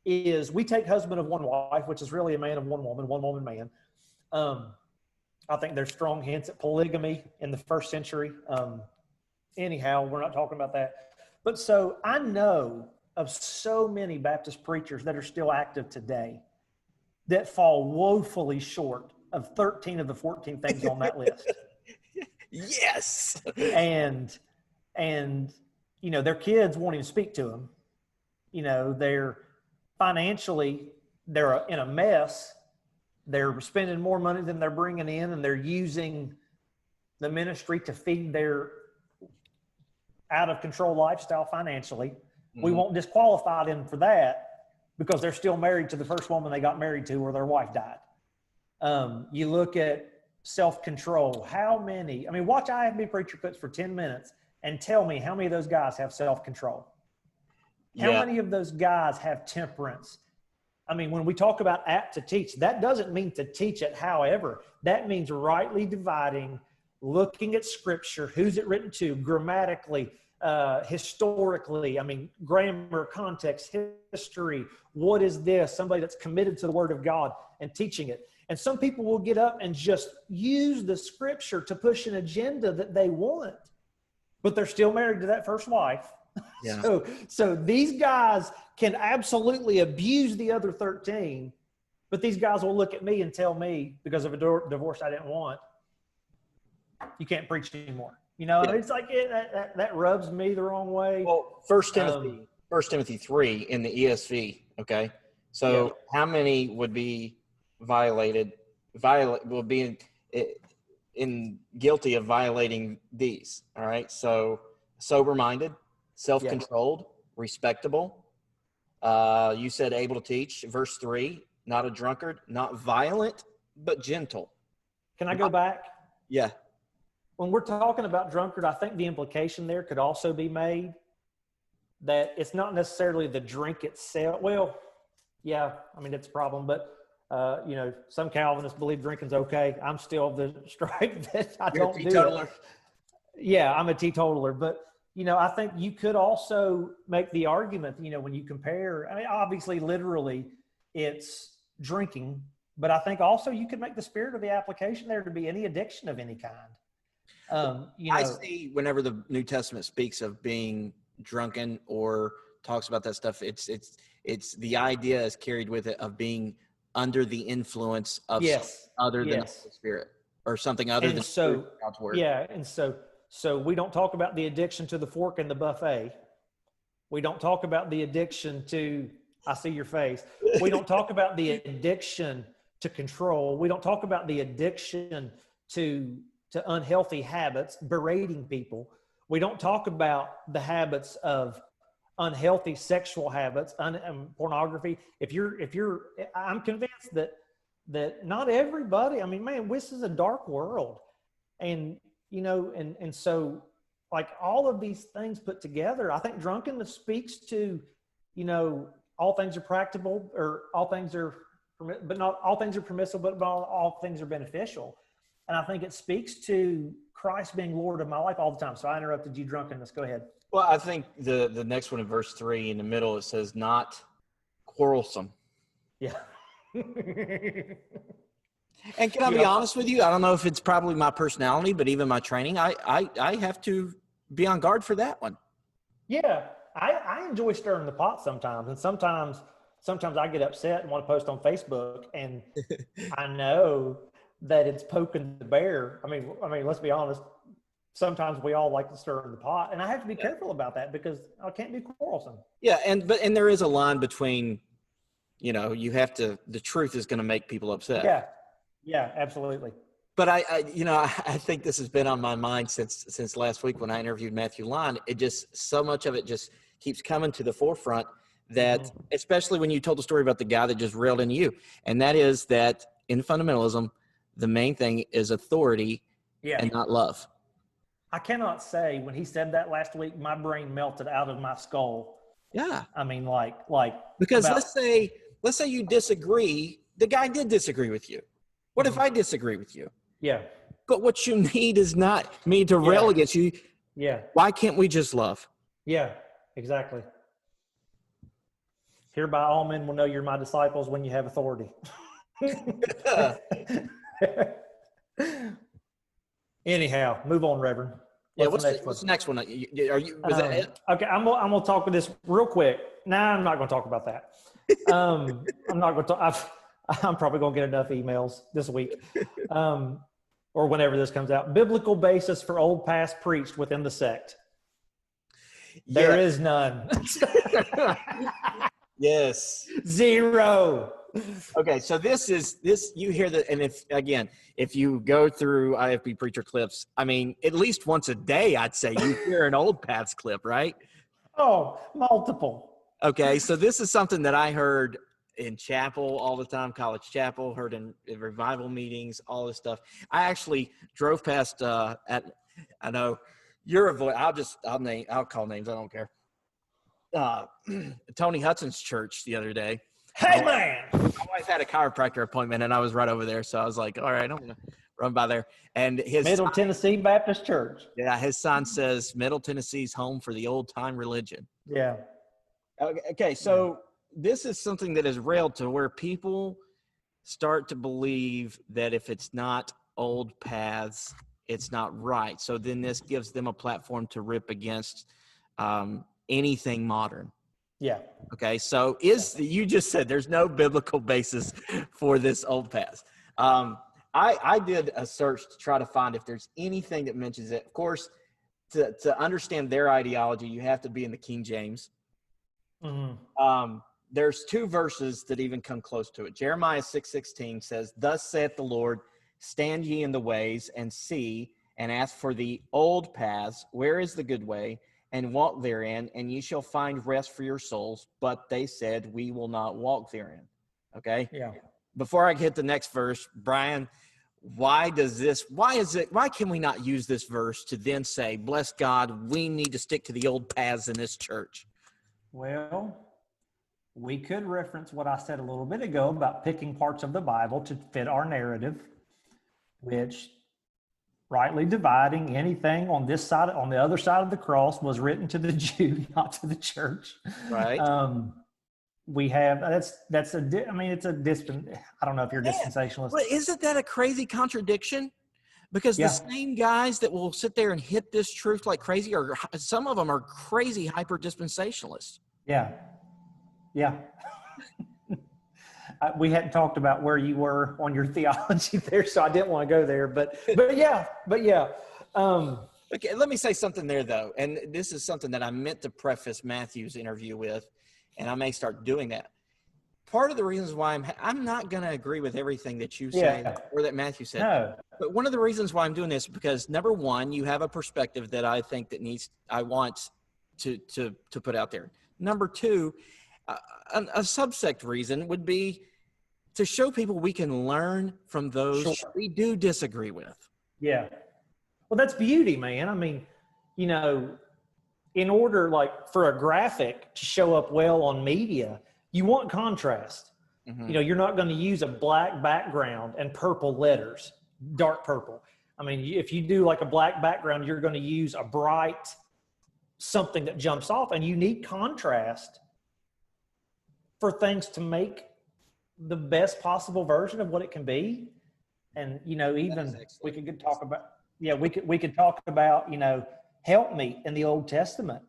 is we take husband of one wife, which is really a man of one woman man. I think there's strong hints at polygamy in the first century. Anyhow, we're not talking about that. But so I know of so many Baptist preachers that are still active today that fall woefully short of 13 of the 14 things on that list. Yes. And, you know, their kids won't even speak to them. You know, they're financially, they're in a mess. They're spending more money than they're bringing in, and they're using the ministry to feed their out of control lifestyle financially. We won't disqualify them for that because they're still married to the first woman they got married to or their wife died. You look at self-control. How many, I mean, watch IFB Preacher Clips for 10 minutes and tell me how many of those guys have self-control. How many of those guys have temperance? I mean, when we talk about apt to teach, that doesn't mean to teach it however. That means rightly dividing, looking at Scripture, who's it written to, grammatically, historically, I mean, grammar, context, history. What is this? Somebody that's committed to the Word of God and teaching it. And some people will get up and just use the Scripture to push an agenda that they want, but they're still married to that first wife. Yeah. So these guys can absolutely abuse the other 13, but these guys will look at me and tell me, because of a divorce I didn't want, you can't preach anymore. You know, it's like that rubs me the wrong way. Well, First Timothy 3 in the ESV. Okay, so how many would be guilty of violating these? All right, so sober-minded, self-controlled, respectable. You said able to teach. Verse 3, not a drunkard, not violent, but gentle. Can I go back? Yeah. When we're talking about drunkard, I think the implication there could also be made that it's not necessarily the drink itself. Well, yeah, I mean, it's a problem, but you know, some Calvinists believe drinking's okay. I'm still of the stripe that I don't do it. Yeah, I'm a teetotaler, but you know, I think you could also make the argument, you know, when you compare, I mean, obviously, literally, it's drinking, but I think also you could make the spirit of the application there to be any addiction of any kind. You know, I see whenever the New Testament speaks of being drunken or talks about that stuff, it's the idea is carried with it of being under the influence of something other than the Holy Spirit or something other than God's word. Yeah, and so we don't talk about the addiction to the fork and the buffet. We don't talk about the addiction to, I see your face. We don't talk about the addiction to control. We don't talk about the addiction to unhealthy habits, berating people. We don't talk about the habits of unhealthy sexual habits, pornography. I'm convinced that not everybody, I mean, man, this is a dark world. And, you know, and so like all of these things put together, I think drunkenness speaks to, you know, all things are practicable, or all things are, but not all things are permissible, but all things are beneficial. And I think it speaks to Christ being Lord of my life all the time. So I interrupted you, drunkenness. Go ahead. Well, I think the next one in verse 3 in the middle, it says not quarrelsome. Yeah. And can I be honest with you? I don't know if it's probably my personality, but even my training, I have to be on guard for that one. Yeah. I enjoy stirring the pot sometimes. And sometimes I get upset and want to post on Facebook. And I know that it's poking the bear. I mean, let's be honest. Sometimes we all like to stir in the pot, and I have to be careful about that because I can't be quarrelsome. Yeah, and there is a line between, you have to. The truth is going to make people upset. Yeah, absolutely. But I think this has been on my mind since last week when I interviewed Matthew Line. It just, so much of it just keeps coming to the forefront that, especially when you told the story about the guy that just railed into you, and that is that in fundamentalism, the main thing is authority and not love. I cannot say when he said that last week, my brain melted out of my skull. Yeah. I mean, like because let's say you disagree. The guy did disagree with you. What if I disagree with you? Yeah. But what you need is not me to rail against you. Yeah. Why can't we just love? Yeah, exactly. Hereby all men will know you're my disciples when you have authority. Anyhow, move on, Reverend. What's the next one? Was that it? Okay, I'm gonna talk with this real quick. Nah, I'm not gonna talk about that. I'm not gonna talk. I'm probably gonna get enough emails this week, or whenever this comes out. Biblical basis for old past preached within the sect. There is none. Yes. Zero. Okay, so this you hear that, and if you go through IFB preacher clips, I mean, at least once a day, I'd say you hear an old Pat's clip, right? Oh, multiple. Okay, so this is something that I heard in chapel all the time, college chapel, heard in revival meetings, all this stuff. I actually drove past I know you're a voice. I'll call names. I don't care. Tony Hudson's church the other day. Hey, man. My wife had a chiropractor appointment, and I was right over there. So I was like, all right, I'm going to run by there. And his Middle Tennessee Baptist Church. Yeah, his sign says Middle Tennessee's home for the old-time religion. Yeah. Okay, so this is something that is railed to where people start to believe that if it's not old paths, it's not right. So then this gives them a platform to rip against anything modern. Yeah. Okay, so you just said there's no biblical basis for this old paths. I did a search to try to find if there's anything that mentions it. Of course, to understand their ideology, you have to be in the King James. Mm-hmm. There's two verses that even come close to it. Jeremiah 6:16 says, "Thus saith the Lord, stand ye in the ways and see, and ask for the old paths, where is the good way, and walk therein, and ye shall find rest for your souls. But they said, we will not walk therein." Okay? Yeah. Before I hit the next verse, Brian, why can we not use this verse to then say, bless God, we need to stick to the old paths in this church? Well, we could reference what I said a little bit ago about picking parts of the Bible to fit our narrative, which rightly dividing anything on this side, on the other side of the cross, was written to the Jew, not to the church. Right. We have it's a distant. I don't know if you're a dispensationalist. But isn't that a crazy contradiction? Because the same guys that will sit there and hit this truth like crazy, or some of them are crazy hyper dispensationalists. Yeah. We hadn't talked about where you were on your theology there, so I didn't want to go there. But yeah. Okay, let me say something there, though. And this is something that I meant to preface Matthew's interview with, and I may start doing that. Part of the reasons why I'm not going to agree with everything that you say or that Matthew said. No. But one of the reasons why I'm doing this is because, number one, you have a perspective that I think that I want to put out there. Number two, a subsect reason would be to show people we can learn from those we do disagree with. Yeah. Well, that's beauty, man. I mean, in order for a graphic to show up well on media, you want contrast. Mm-hmm. You're not going to use a black background and purple letters, dark purple. I mean, if you do a black background, you're going to use a bright something that jumps off, and you need contrast for things to make the best possible version of what it can be. And, even we could talk about, we could talk about, helpmeet in the Old Testament.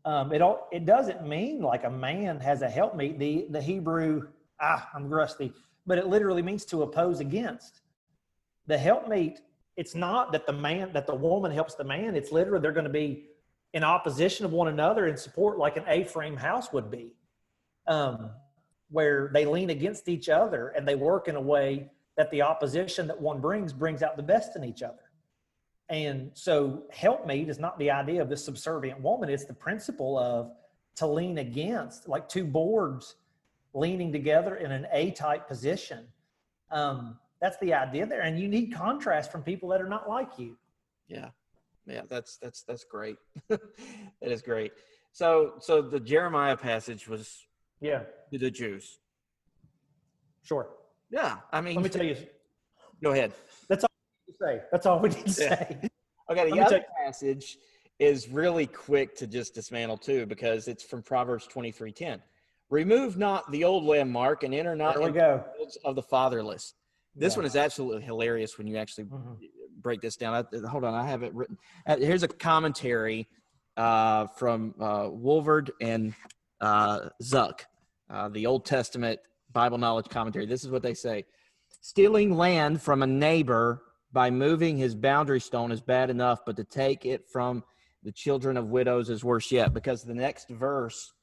It doesn't mean like a man has a helpmeet. The Hebrew, I'm rusty, but it literally means to oppose against. the helpmeet, it's not that the woman helps the man. It's literally they're going to be in opposition of one another and support, like an A-frame house would be, where they lean against each other and they work in a way that the opposition that one brings out the best in each other. And so helpmeet is not the idea of the subservient woman. It's the principle of to lean against, like two boards leaning together in an A-type position. That's the idea there. And you need contrast from people that are not like you. Yeah. That's great. That is great. So the Jeremiah passage was to the Jews. Sure. Yeah. I mean, let me tell you. Go ahead. That's all we need to say. That's all we need to say. Okay. The other passage is really quick to just dismantle too, because it's from Proverbs 23:10. Remove not the old landmark and enter not into the fields of the fatherless. This one is absolutely hilarious when you actually break this down. Hold on, I have it written. Here's a commentary from Wolvard and Zuck, the Old Testament Bible knowledge commentary. This is what they say. Stealing land from a neighbor by moving his boundary stone is bad enough, but to take it from the children of widows is worse yet, because the next verse,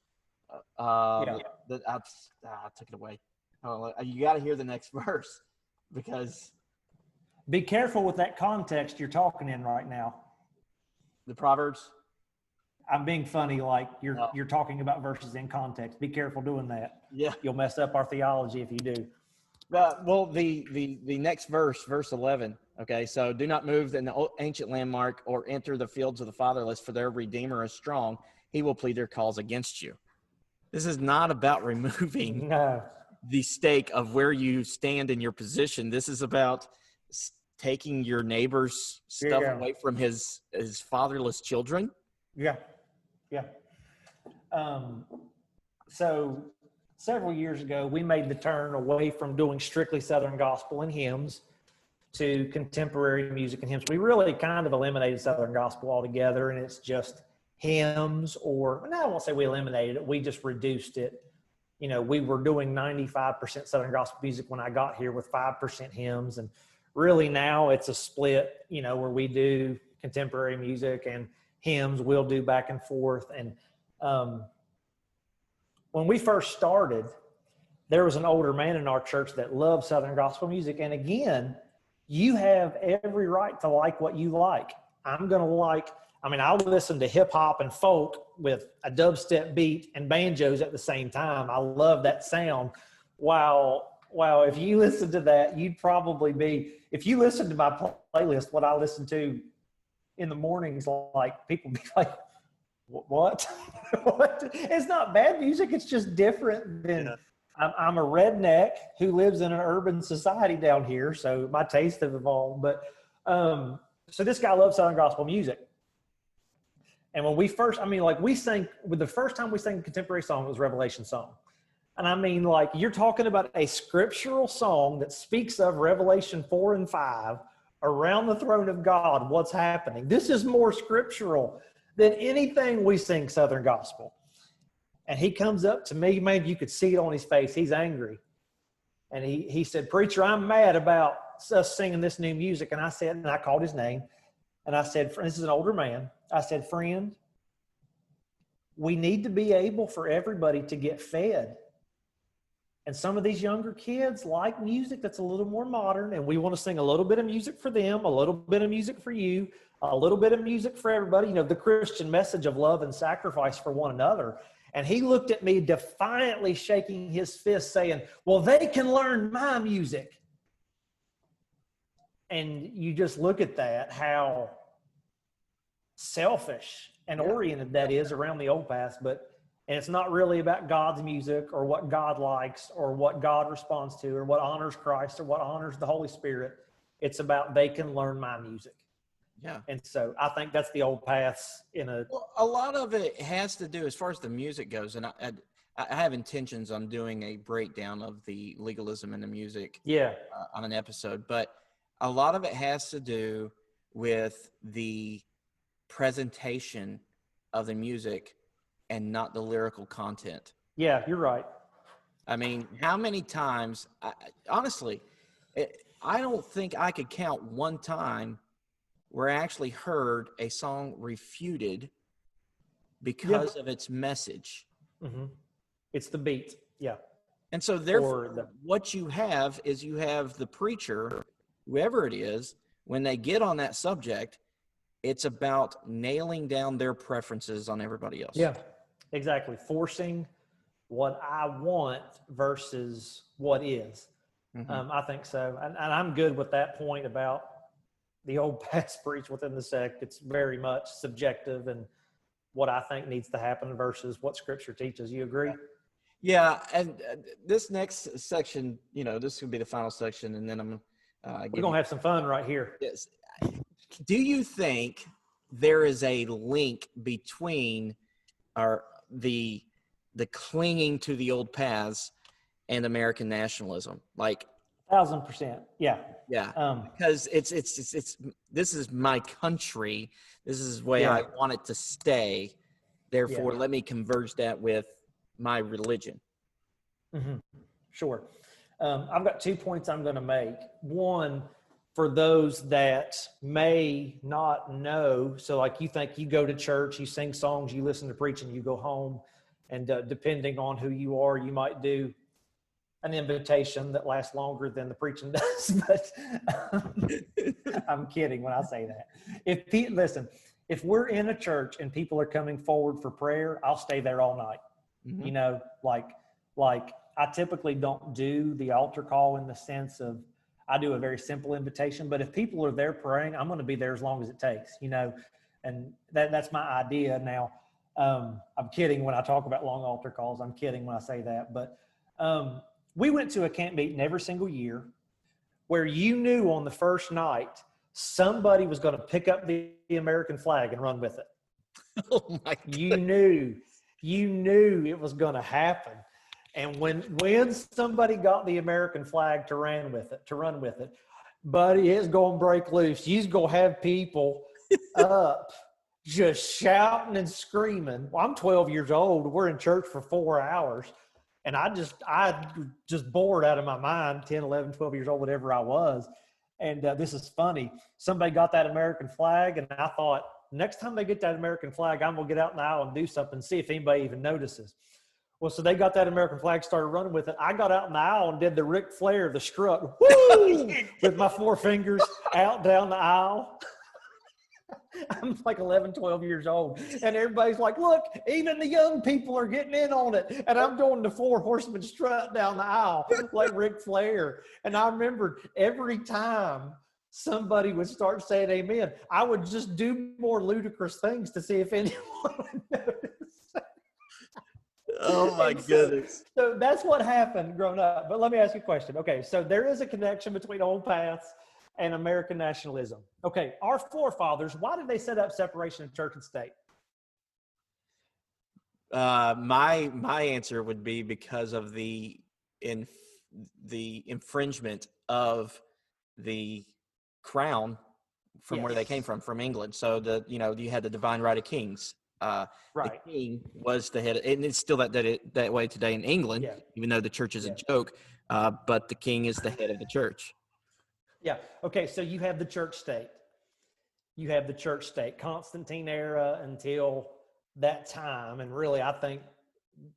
I took it away. Oh, you got to hear the next verse. Because be careful with that context you're talking in right now. The Proverbs? I'm being funny, like you're talking about verses in context. Be careful doing that. Yeah. You'll mess up our theology if you do. Well, the next verse 11, okay? So do not move the ancient landmark or enter the fields of the fatherless, for their Redeemer is strong. He will plead their cause against you. This is not about removing the stake of where you stand in your position. This is about taking your neighbor's stuff away from his fatherless children. Yeah. So several years ago, we made the turn away from doing strictly Southern gospel and hymns to contemporary music and hymns. We really kind of eliminated Southern gospel altogether, and it's just hymns, or I won't say we eliminated it. We just reduced it. You know, we were doing 95% Southern gospel music when I got here with 5% hymns. And really now it's a split, where we do contemporary music and hymns. We'll do back and forth. And when we first started, there was an older man in our church that loved Southern gospel music. And again, you have every right to like what you like. I'll listen to hip hop and folk with a dubstep beat and banjos at the same time. I love that sound. Wow. If you listen to that, if you listen to my playlist, what I listen to in the mornings, like people be like, what? What? It's not bad music. It's just different than I'm a redneck who lives in an urban society down here. So my tastes have evolved, but, so this guy loves Southern gospel music. And when we first, the first time we sang a contemporary song, it was Revelation song. And you're talking about a scriptural song that speaks of Revelation 4 and 5 around the throne of God, what's happening. This is more scriptural than anything we sing Southern gospel. And he comes up to me, man, you could see it on his face. He's angry. And he said, preacher, I'm mad about us singing this new music. And I called his name. And I said, this is an older man. I said, friend, we need to be able for everybody to get fed. And some of these younger kids like music that's a little more modern, and we want to sing a little bit of music for them, a little bit of music for you, a little bit of music for everybody, the Christian message of love and sacrifice for one another. And he looked at me defiantly shaking his fist saying, well, they can learn my music. And you just look at that, how selfish and oriented that is around the old past. And it's not really about God's music or what God likes or what God responds to or what honors Christ or what honors the Holy Spirit. It's about they can learn my music. Yeah. And so I think that's the old paths a lot of it has to do, as far as the music goes, and I have intentions on doing a breakdown of the legalism in the music on an episode, but a lot of it has to do with the presentation of the music and not the lyrical content. Yeah, you're right. I mean, how many times, honestly, I don't think I could count one time where I actually heard a song refuted because of its message. Mm-hmm. It's the beat. Yeah. And so therefore, what you have is you have the preacher, whoever it is, when they get on that subject, it's about nailing down their preferences on everybody else. Yeah, exactly. Forcing what I want versus what is. I think so. And I'm good with that point about the old past preach within the sect. It's very much subjective and what I think needs to happen versus what Scripture teaches. You agree? Yeah, and this next section, this will be the final section, and then I'm we're gonna have some fun right here. Yes. Do you think there is a link between the clinging to the old paths and American nationalism? Like 1,000%. Yeah. Because it's this is my country. This is the way I want it to stay. Therefore, let me converge that with my religion. Mm-hmm. Sure. I've got 2 points I'm going to make. One, for those that may not know, so like you think you go to church, you sing songs, you listen to preaching, you go home, and depending on who you are, you might do an invitation that lasts longer than the preaching does. But I'm kidding when I say that. Listen, if we're in a church and people are coming forward for prayer, I'll stay there all night. Mm-hmm. Like I typically don't do the altar call in the sense of I do a very simple invitation, but if people are there praying, I'm going to be there as long as it takes, and that's my idea. Now, I'm kidding when I talk about long altar calls. I'm kidding when I say that, but we went to a camp meeting every single year where you knew on the first night somebody was going to pick up the American flag and run with it. Oh my God. You knew it was going to happen. And when somebody got the American flag to run with it, buddy, it's going to break loose. You's going to have people up just shouting and screaming. Well, I'm 12 years old. We're in church for 4 hours. And I just bored out of my mind, 10, 11, 12 years old, whatever I was. And this is funny. Somebody got that American flag, and I thought, next time they get that American flag, I'm going to get out in the aisle and do something, see if anybody even notices. Well, so they got that American flag, started running with it. I got out in the aisle and did the Ric Flair, the strut, woo, with my 4 fingers out down the aisle. I'm like 11, 12 years old. And everybody's like, look, even the young people are getting in on it. And I'm doing the 4 horseman strut down the aisle like Ric Flair. And I remember every time somebody would start saying amen, I would just do more ludicrous things to see if anyone would notice. Oh my goodness. So that's what happened growing up. But let me ask you a question. Okay, so there is a connection between old paths and American nationalism. Okay, our forefathers, why did they set up separation of church and state? My answer would be because of the infringement of the crown from where they came from England. So you had the divine right of kings. Right. The king was the head, and it's still that way today in England, even though the church is a joke. But the king is the head of the church. Yeah. Okay. So you have the church state. Constantine era until that time, and really, I think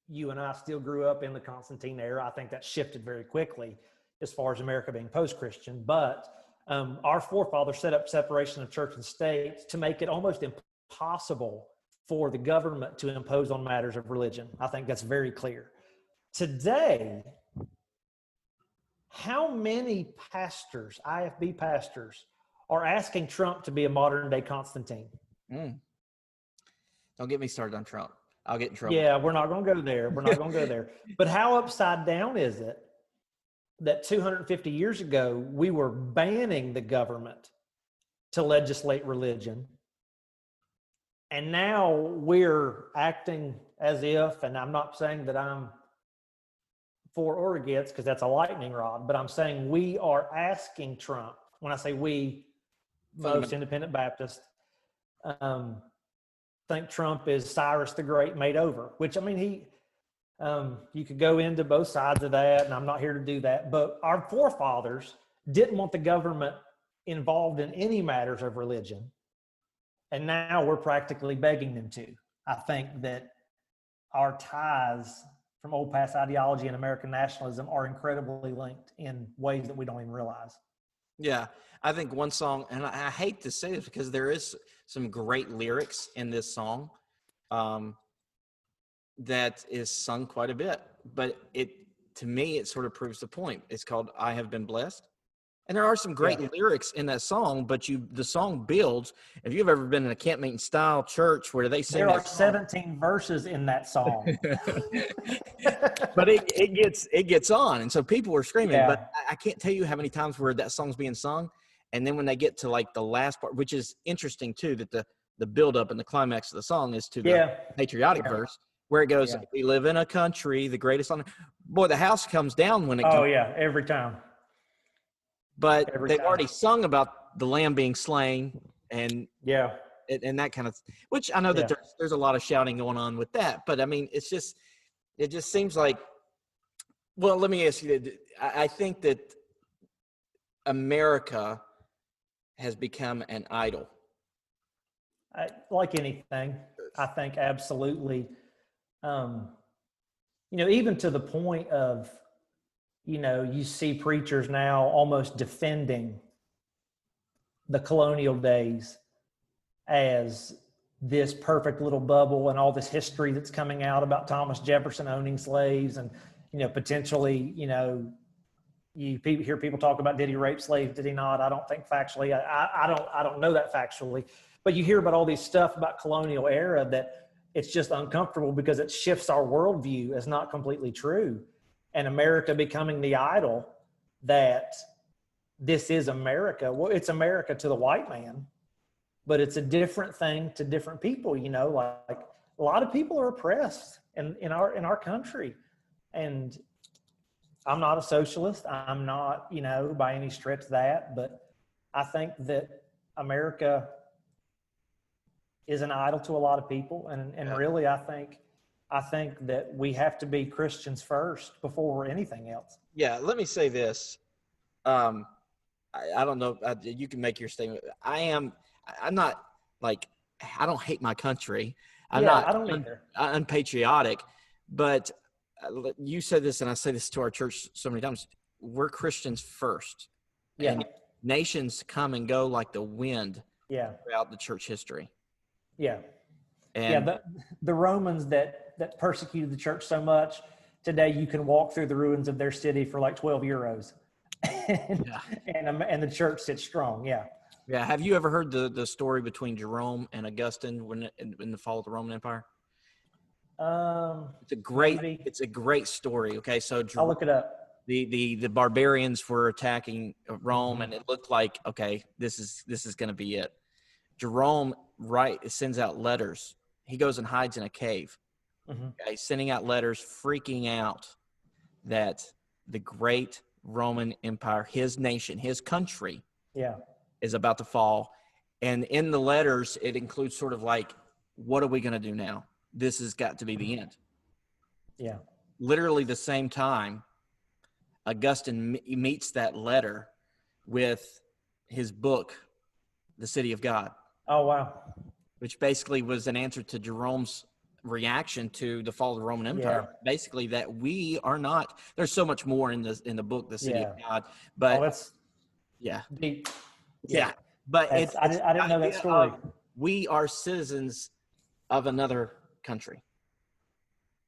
you and I still grew up in the Constantine era. I think that shifted very quickly as far as America being post-Christian. But our forefathers set up separation of church and state to make it almost impossible for the government to impose on matters of religion. I think that's very clear. Today, how many pastors, IFB pastors, are asking Trump to be a modern day Constantine? Don't get me started on Trump. I'll get in trouble. Yeah, we're not going to go there. But how upside down is it that 250 years ago, we were banning the government to legislate religion, and now we're acting as if, and I'm not saying that I'm for or against, because that's a lightning rod, but I'm saying we are asking Trump, when I say we, most independent Baptists, think Trump is Cyrus the Great made over, which, I mean, you could go into both sides of that, and I'm not here to do that, but our forefathers didn't want the government involved in any matters of religion. And now we're practically begging them to. I think that our ties from old past ideology and American nationalism are incredibly linked in ways that we don't even realize. Yeah, I think one song, and I hate to say this because there is some great lyrics in this song that is sung quite a bit, but to me, it sort of proves the point. It's called "I Have Been Blessed." And there are some great lyrics in that song, but the song builds. If you've ever been in a camp meeting style church where they sing, there are 17 verses in that song, but it gets on, and so people are screaming. Yeah. But I can't tell you how many times where that song's being sung, and then when they get to like the last part, which is interesting too, that the build up and the climax of the song is to the patriotic verse, where it goes, "We live in a country, the greatest on." Boy, the house comes down when it. Oh yeah, every time. But they've already sung about the lamb being slain and that kind of, which I know that there's a lot of shouting going on with that. But I mean, it just seems like, well, let me ask you, I think that America has become an idol. Like anything, I think absolutely. Even to the point of, you see preachers now almost defending the colonial days as this perfect little bubble and all this history that's coming out about Thomas Jefferson owning slaves and, potentially, you hear people talk about, did he rape slaves? Did he not? I don't think factually, I don't know that factually, but you hear about all these stuff about colonial era that it's just uncomfortable because it shifts our worldview as not completely true. And America becoming the idol that this is America. Well, it's America to the white man, but it's a different thing to different people. Like a lot of people are oppressed in our country. And I'm not a socialist. I'm not, by any stretch that, but I think that America is an idol to a lot of people. And really, I think that we have to be Christians first before we're anything else. Yeah, let me say this. I don't know. You can make your statement. I'm not like, I don't hate my country. I don't either. Unpatriotic, but you said this, and I say this to our church so many times. We're Christians first. Yeah. And nations come and go like the wind. Yeah. Throughout the church history. Yeah. And the Romans that persecuted the church so much, today you can walk through the ruins of their city for like 12 euros. And the church sits strong. Yeah. Yeah. Have you ever heard the story between Jerome and Augustine in the fall of the Roman Empire? It's a great story. Okay. So Jerome, I'll look it up. The barbarians were attacking Rome, and it looked like, okay, this is going to be it. Jerome sends out letters. He goes and hides in a cave. Okay, sending out letters, freaking out that the great Roman Empire, his nation, his country, is about to fall. And in the letters, it includes sort of like, what are we going to do now? This has got to be the end. Yeah. Literally the same time, Augustine meets that letter with his book, The City of God. Oh, wow. Which basically was an answer to Jerome's reaction to the fall of the Roman Empire. Yeah. Basically, that we are not. There's so much more in the book, The City of God. But that's deep. Yeah. But I didn't know that story. We are citizens of another country.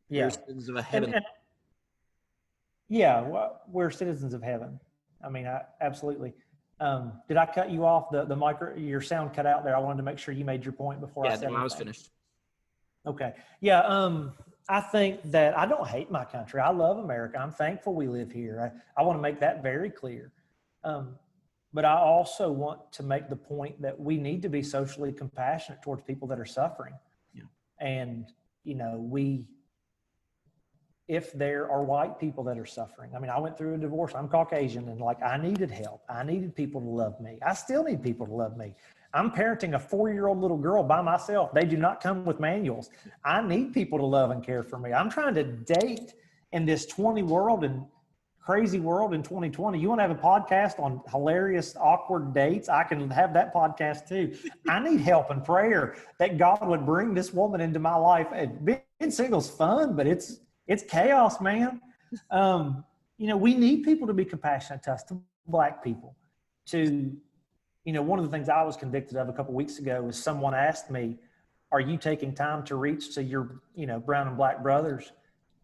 Yeah. We're citizens of a heaven. We're citizens of heaven. I mean, absolutely. Did I cut you off? The micro, your sound cut out there. I wanted to make sure you made your point before I said anything. I was finished. Okay. Yeah. I think that I don't hate my country. I love America. I'm thankful we live here. I want to make that very clear. But I also want to make the point that we need to be socially compassionate towards people that are suffering. Yeah. And, if there are white people that are suffering. I mean, I went through a divorce. I'm Caucasian, and I needed help. I needed people to love me. I still need people to love me. I'm parenting a 4-year-old little girl by myself. They do not come with manuals. I need people to love and care for me. I'm trying to date in this 20 world, and crazy world in 2020. You want to have a podcast on hilarious, awkward dates? I can have that podcast too. I need help and prayer that God would bring this woman into my life. And being single's fun, but it's chaos, man. We need people to be compassionate to us, to Black people. One of the things I was convicted of a couple of weeks ago was someone asked me, are you taking time to reach to your, brown and Black brothers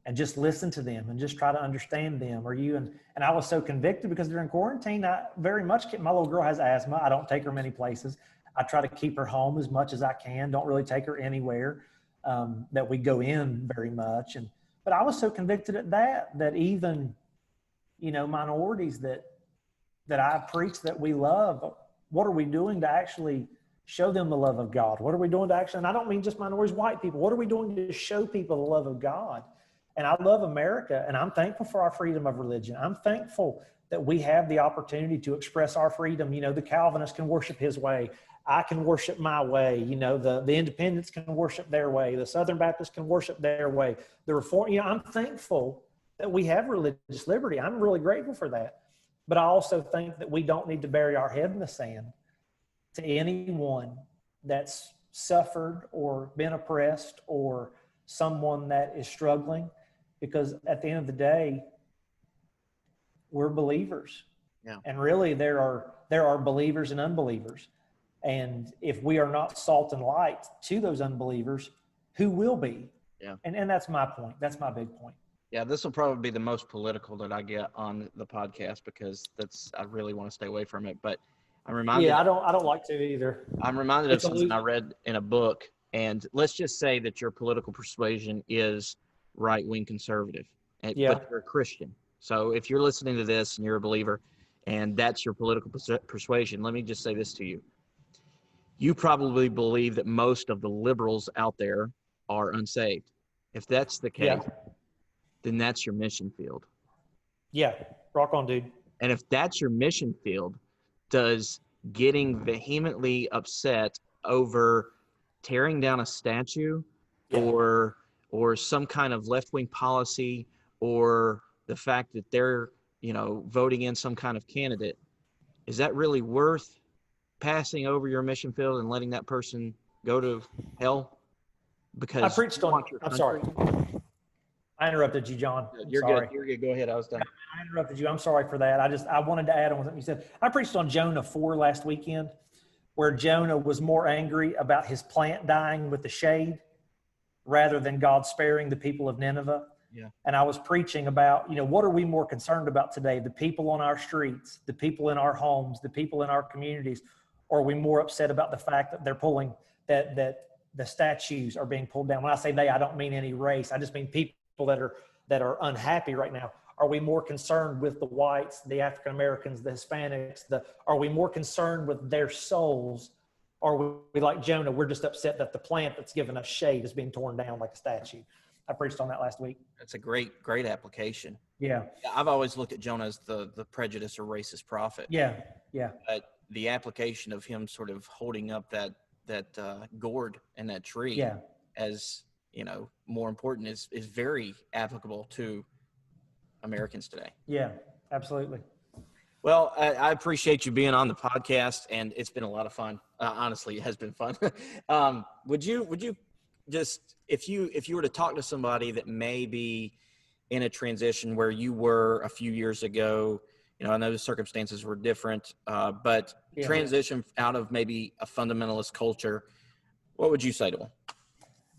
and just listen to them and just try to understand them? Are you? And I was so convicted because during quarantine, I very much my little girl has asthma. I don't take her many places. I try to keep her home as much as I can. Don't really take her anywhere that we go in very much. But I was so convicted at that even, minorities that I preach that we love, what are we doing to actually show them the love of God? What are we doing to actually, and I don't mean just minorities, white people, what are we doing to show people the love of God? And I love America, and I'm thankful for our freedom of religion. I'm thankful that we have the opportunity to express our freedom. The Calvinist can worship his way. I can worship my way. The Independents can worship their way. The Southern Baptists can worship their way. The Reform, I'm thankful that we have religious liberty. I'm really grateful for that. But I also think that we don't need to bury our head in the sand to anyone that's suffered or been oppressed or someone that is struggling, because at the end of the day, we're believers. Yeah. And really there are believers and unbelievers. And if we are not salt and light to those unbelievers, who will be? Yeah. And that's my point. That's my big point. Yeah, this will probably be the most political that I get on the podcast because I really want to stay away from it. But I'm reminded. Yeah, I don't like to either. I'm reminded of something I read in a book, and let's just say that your political persuasion is right-wing conservative, but you're a Christian. So if you're listening to this and you're a believer, and that's your political persuasion, let me just say this to you. You probably believe that most of the liberals out there are unsaved. If that's the case, then that's your mission field. Yeah, rock on, dude. And if that's your mission field, does getting vehemently upset over tearing down a statue or some kind of left-wing policy or the fact that they're, voting in some kind of candidate, is that really worth passing over your mission field and letting that person go to hell? Because I preached on, I'm sorry. I interrupted you, John. You're good. You're good. Go ahead. I was done. I interrupted you. I'm sorry for that. I wanted to add on what you said. I preached on Jonah 4 last weekend, where Jonah was more angry about his plant dying with the shade rather than God sparing the people of Nineveh. Yeah. And I was preaching about, what are we more concerned about today? The people on our streets, the people in our homes, the people in our communities, or are we more upset about the fact that they're pulling that the statues are being pulled down? When I say they, I don't mean any race. I just mean people that are unhappy right now. Are we more concerned with the whites, the African Americans, the Hispanics? Are we more concerned with their souls? Or are we like Jonah? We're just upset that the plant that's given us shade is being torn down like a statue. I preached on that last week. That's a great application. Yeah. I've always looked at Jonah as the prejudice or racist prophet. Yeah. But the application of him sort of holding up that gourd and that tree as more important is very applicable to Americans today. Yeah, absolutely. Well, I appreciate you being on the podcast, and it's been a lot of fun. Honestly, it has been fun. Would you just, if you were to talk to somebody that may be in a transition where you were a few years ago, I know the circumstances were different, but transition out of maybe a fundamentalist culture, what would you say to them?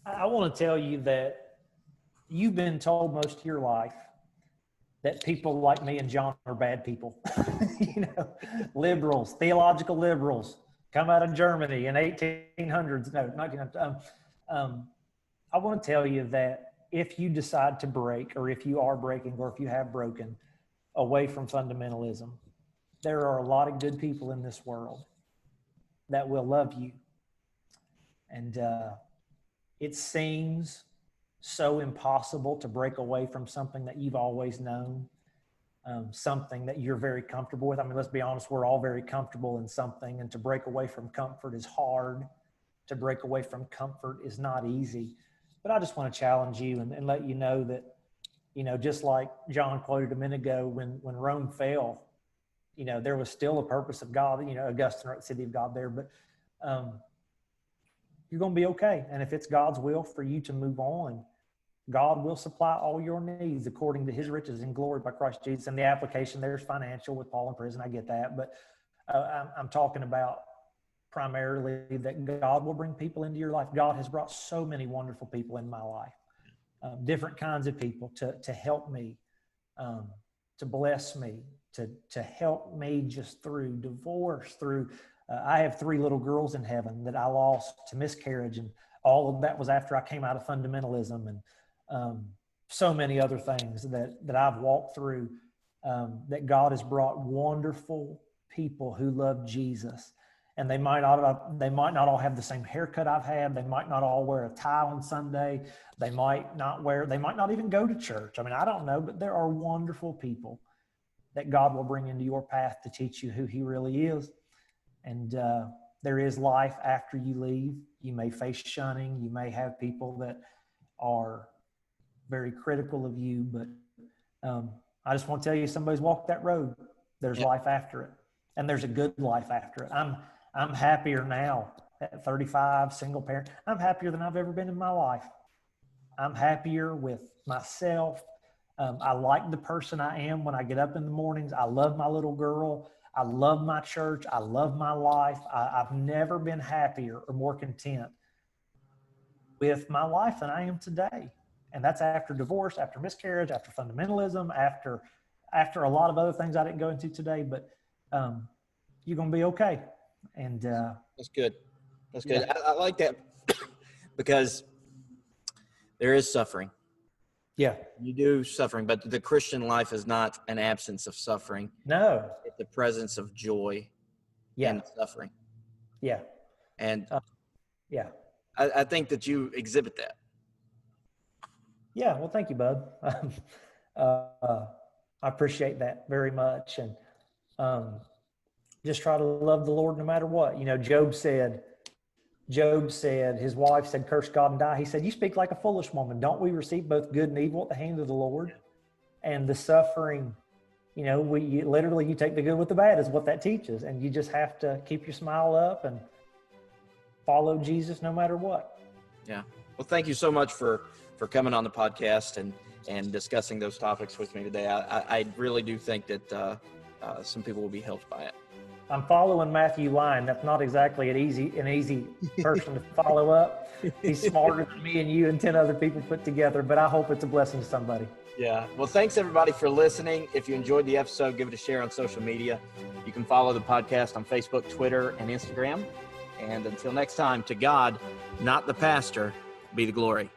I want to tell you that you've been told most of your life that people like me and John are bad people. Liberals, theological liberals, come out of Germany in 1800s. No, 1900s. I want to tell you that if you decide to break, or if you are breaking, or if you have broken away from fundamentalism, there are a lot of good people in this world that will love you. And it seems so impossible to break away from something that you've always known, something that you're very comfortable with. I mean, let's be honest, we're all very comfortable in something, and to break away from comfort is hard. To break away from comfort is not easy. But I just want to challenge you and let you know that Just like John quoted a minute ago, when Rome fell, there was still a purpose of God. Augustine wrote City of God there, but you're going to be okay. And if it's God's will for you to move on, God will supply all your needs according to his riches and glory by Christ Jesus. And the application there's financial with Paul in prison. I get that. But I'm talking about primarily that God will bring people into your life. God has brought so many wonderful people in my life, different kinds of people to help me, to bless me, to help me just through divorce, through I have 3 little girls in heaven that I lost to miscarriage, and all of that was after I came out of fundamentalism, and so many other things that I've walked through, that God has brought wonderful people who love Jesus. And they might not all have the same haircut I've had. They might not all wear a tie on Sunday. They might not even go to church. I mean, I don't know, but there are wonderful people that God will bring into your path to teach you who he really is. And there is life after you leave. You may face shunning. You may have people that are very critical of you, but I just want to tell you, somebody's walked that road. There's life after it, and there's a good life after it. I'm happier now at 35, single parent. I'm happier than I've ever been in my life. I'm happier with myself. I like the person I am when I get up in the mornings. I love my little girl. I love my church. I love my life. I've never been happier or more content with my life than I am today. And that's after divorce, after miscarriage, after fundamentalism, after a lot of other things I didn't go into today. But you're going to be okay. And that's good. That's good. I like that because there is suffering. Yeah. You do suffering, but the Christian life is not an absence of suffering. No. It's the presence of joy and suffering. Yeah. And I think that you exhibit that. Yeah. Well, thank you, bud. I appreciate that very much. And just try to love the Lord no matter what. Job said, his wife said, curse God and die. He said, you speak like a foolish woman. Don't we receive both good and evil at the hand of the Lord? And the suffering, you take the good with the bad is what that teaches. And you just have to keep your smile up and follow Jesus no matter what. Yeah. Well, thank you so much for coming on the podcast and discussing those topics with me today. I really do think that some people will be helped by it. I'm following Matthew Line. That's not exactly an easy person to follow up. He's smarter than me and you and 10 other people put together, but I hope it's a blessing to somebody. Yeah. Well, thanks everybody for listening. If you enjoyed the episode, give it a share on social media. You can follow the podcast on Facebook, Twitter, and Instagram. And until next time, to God, not the pastor, be the glory.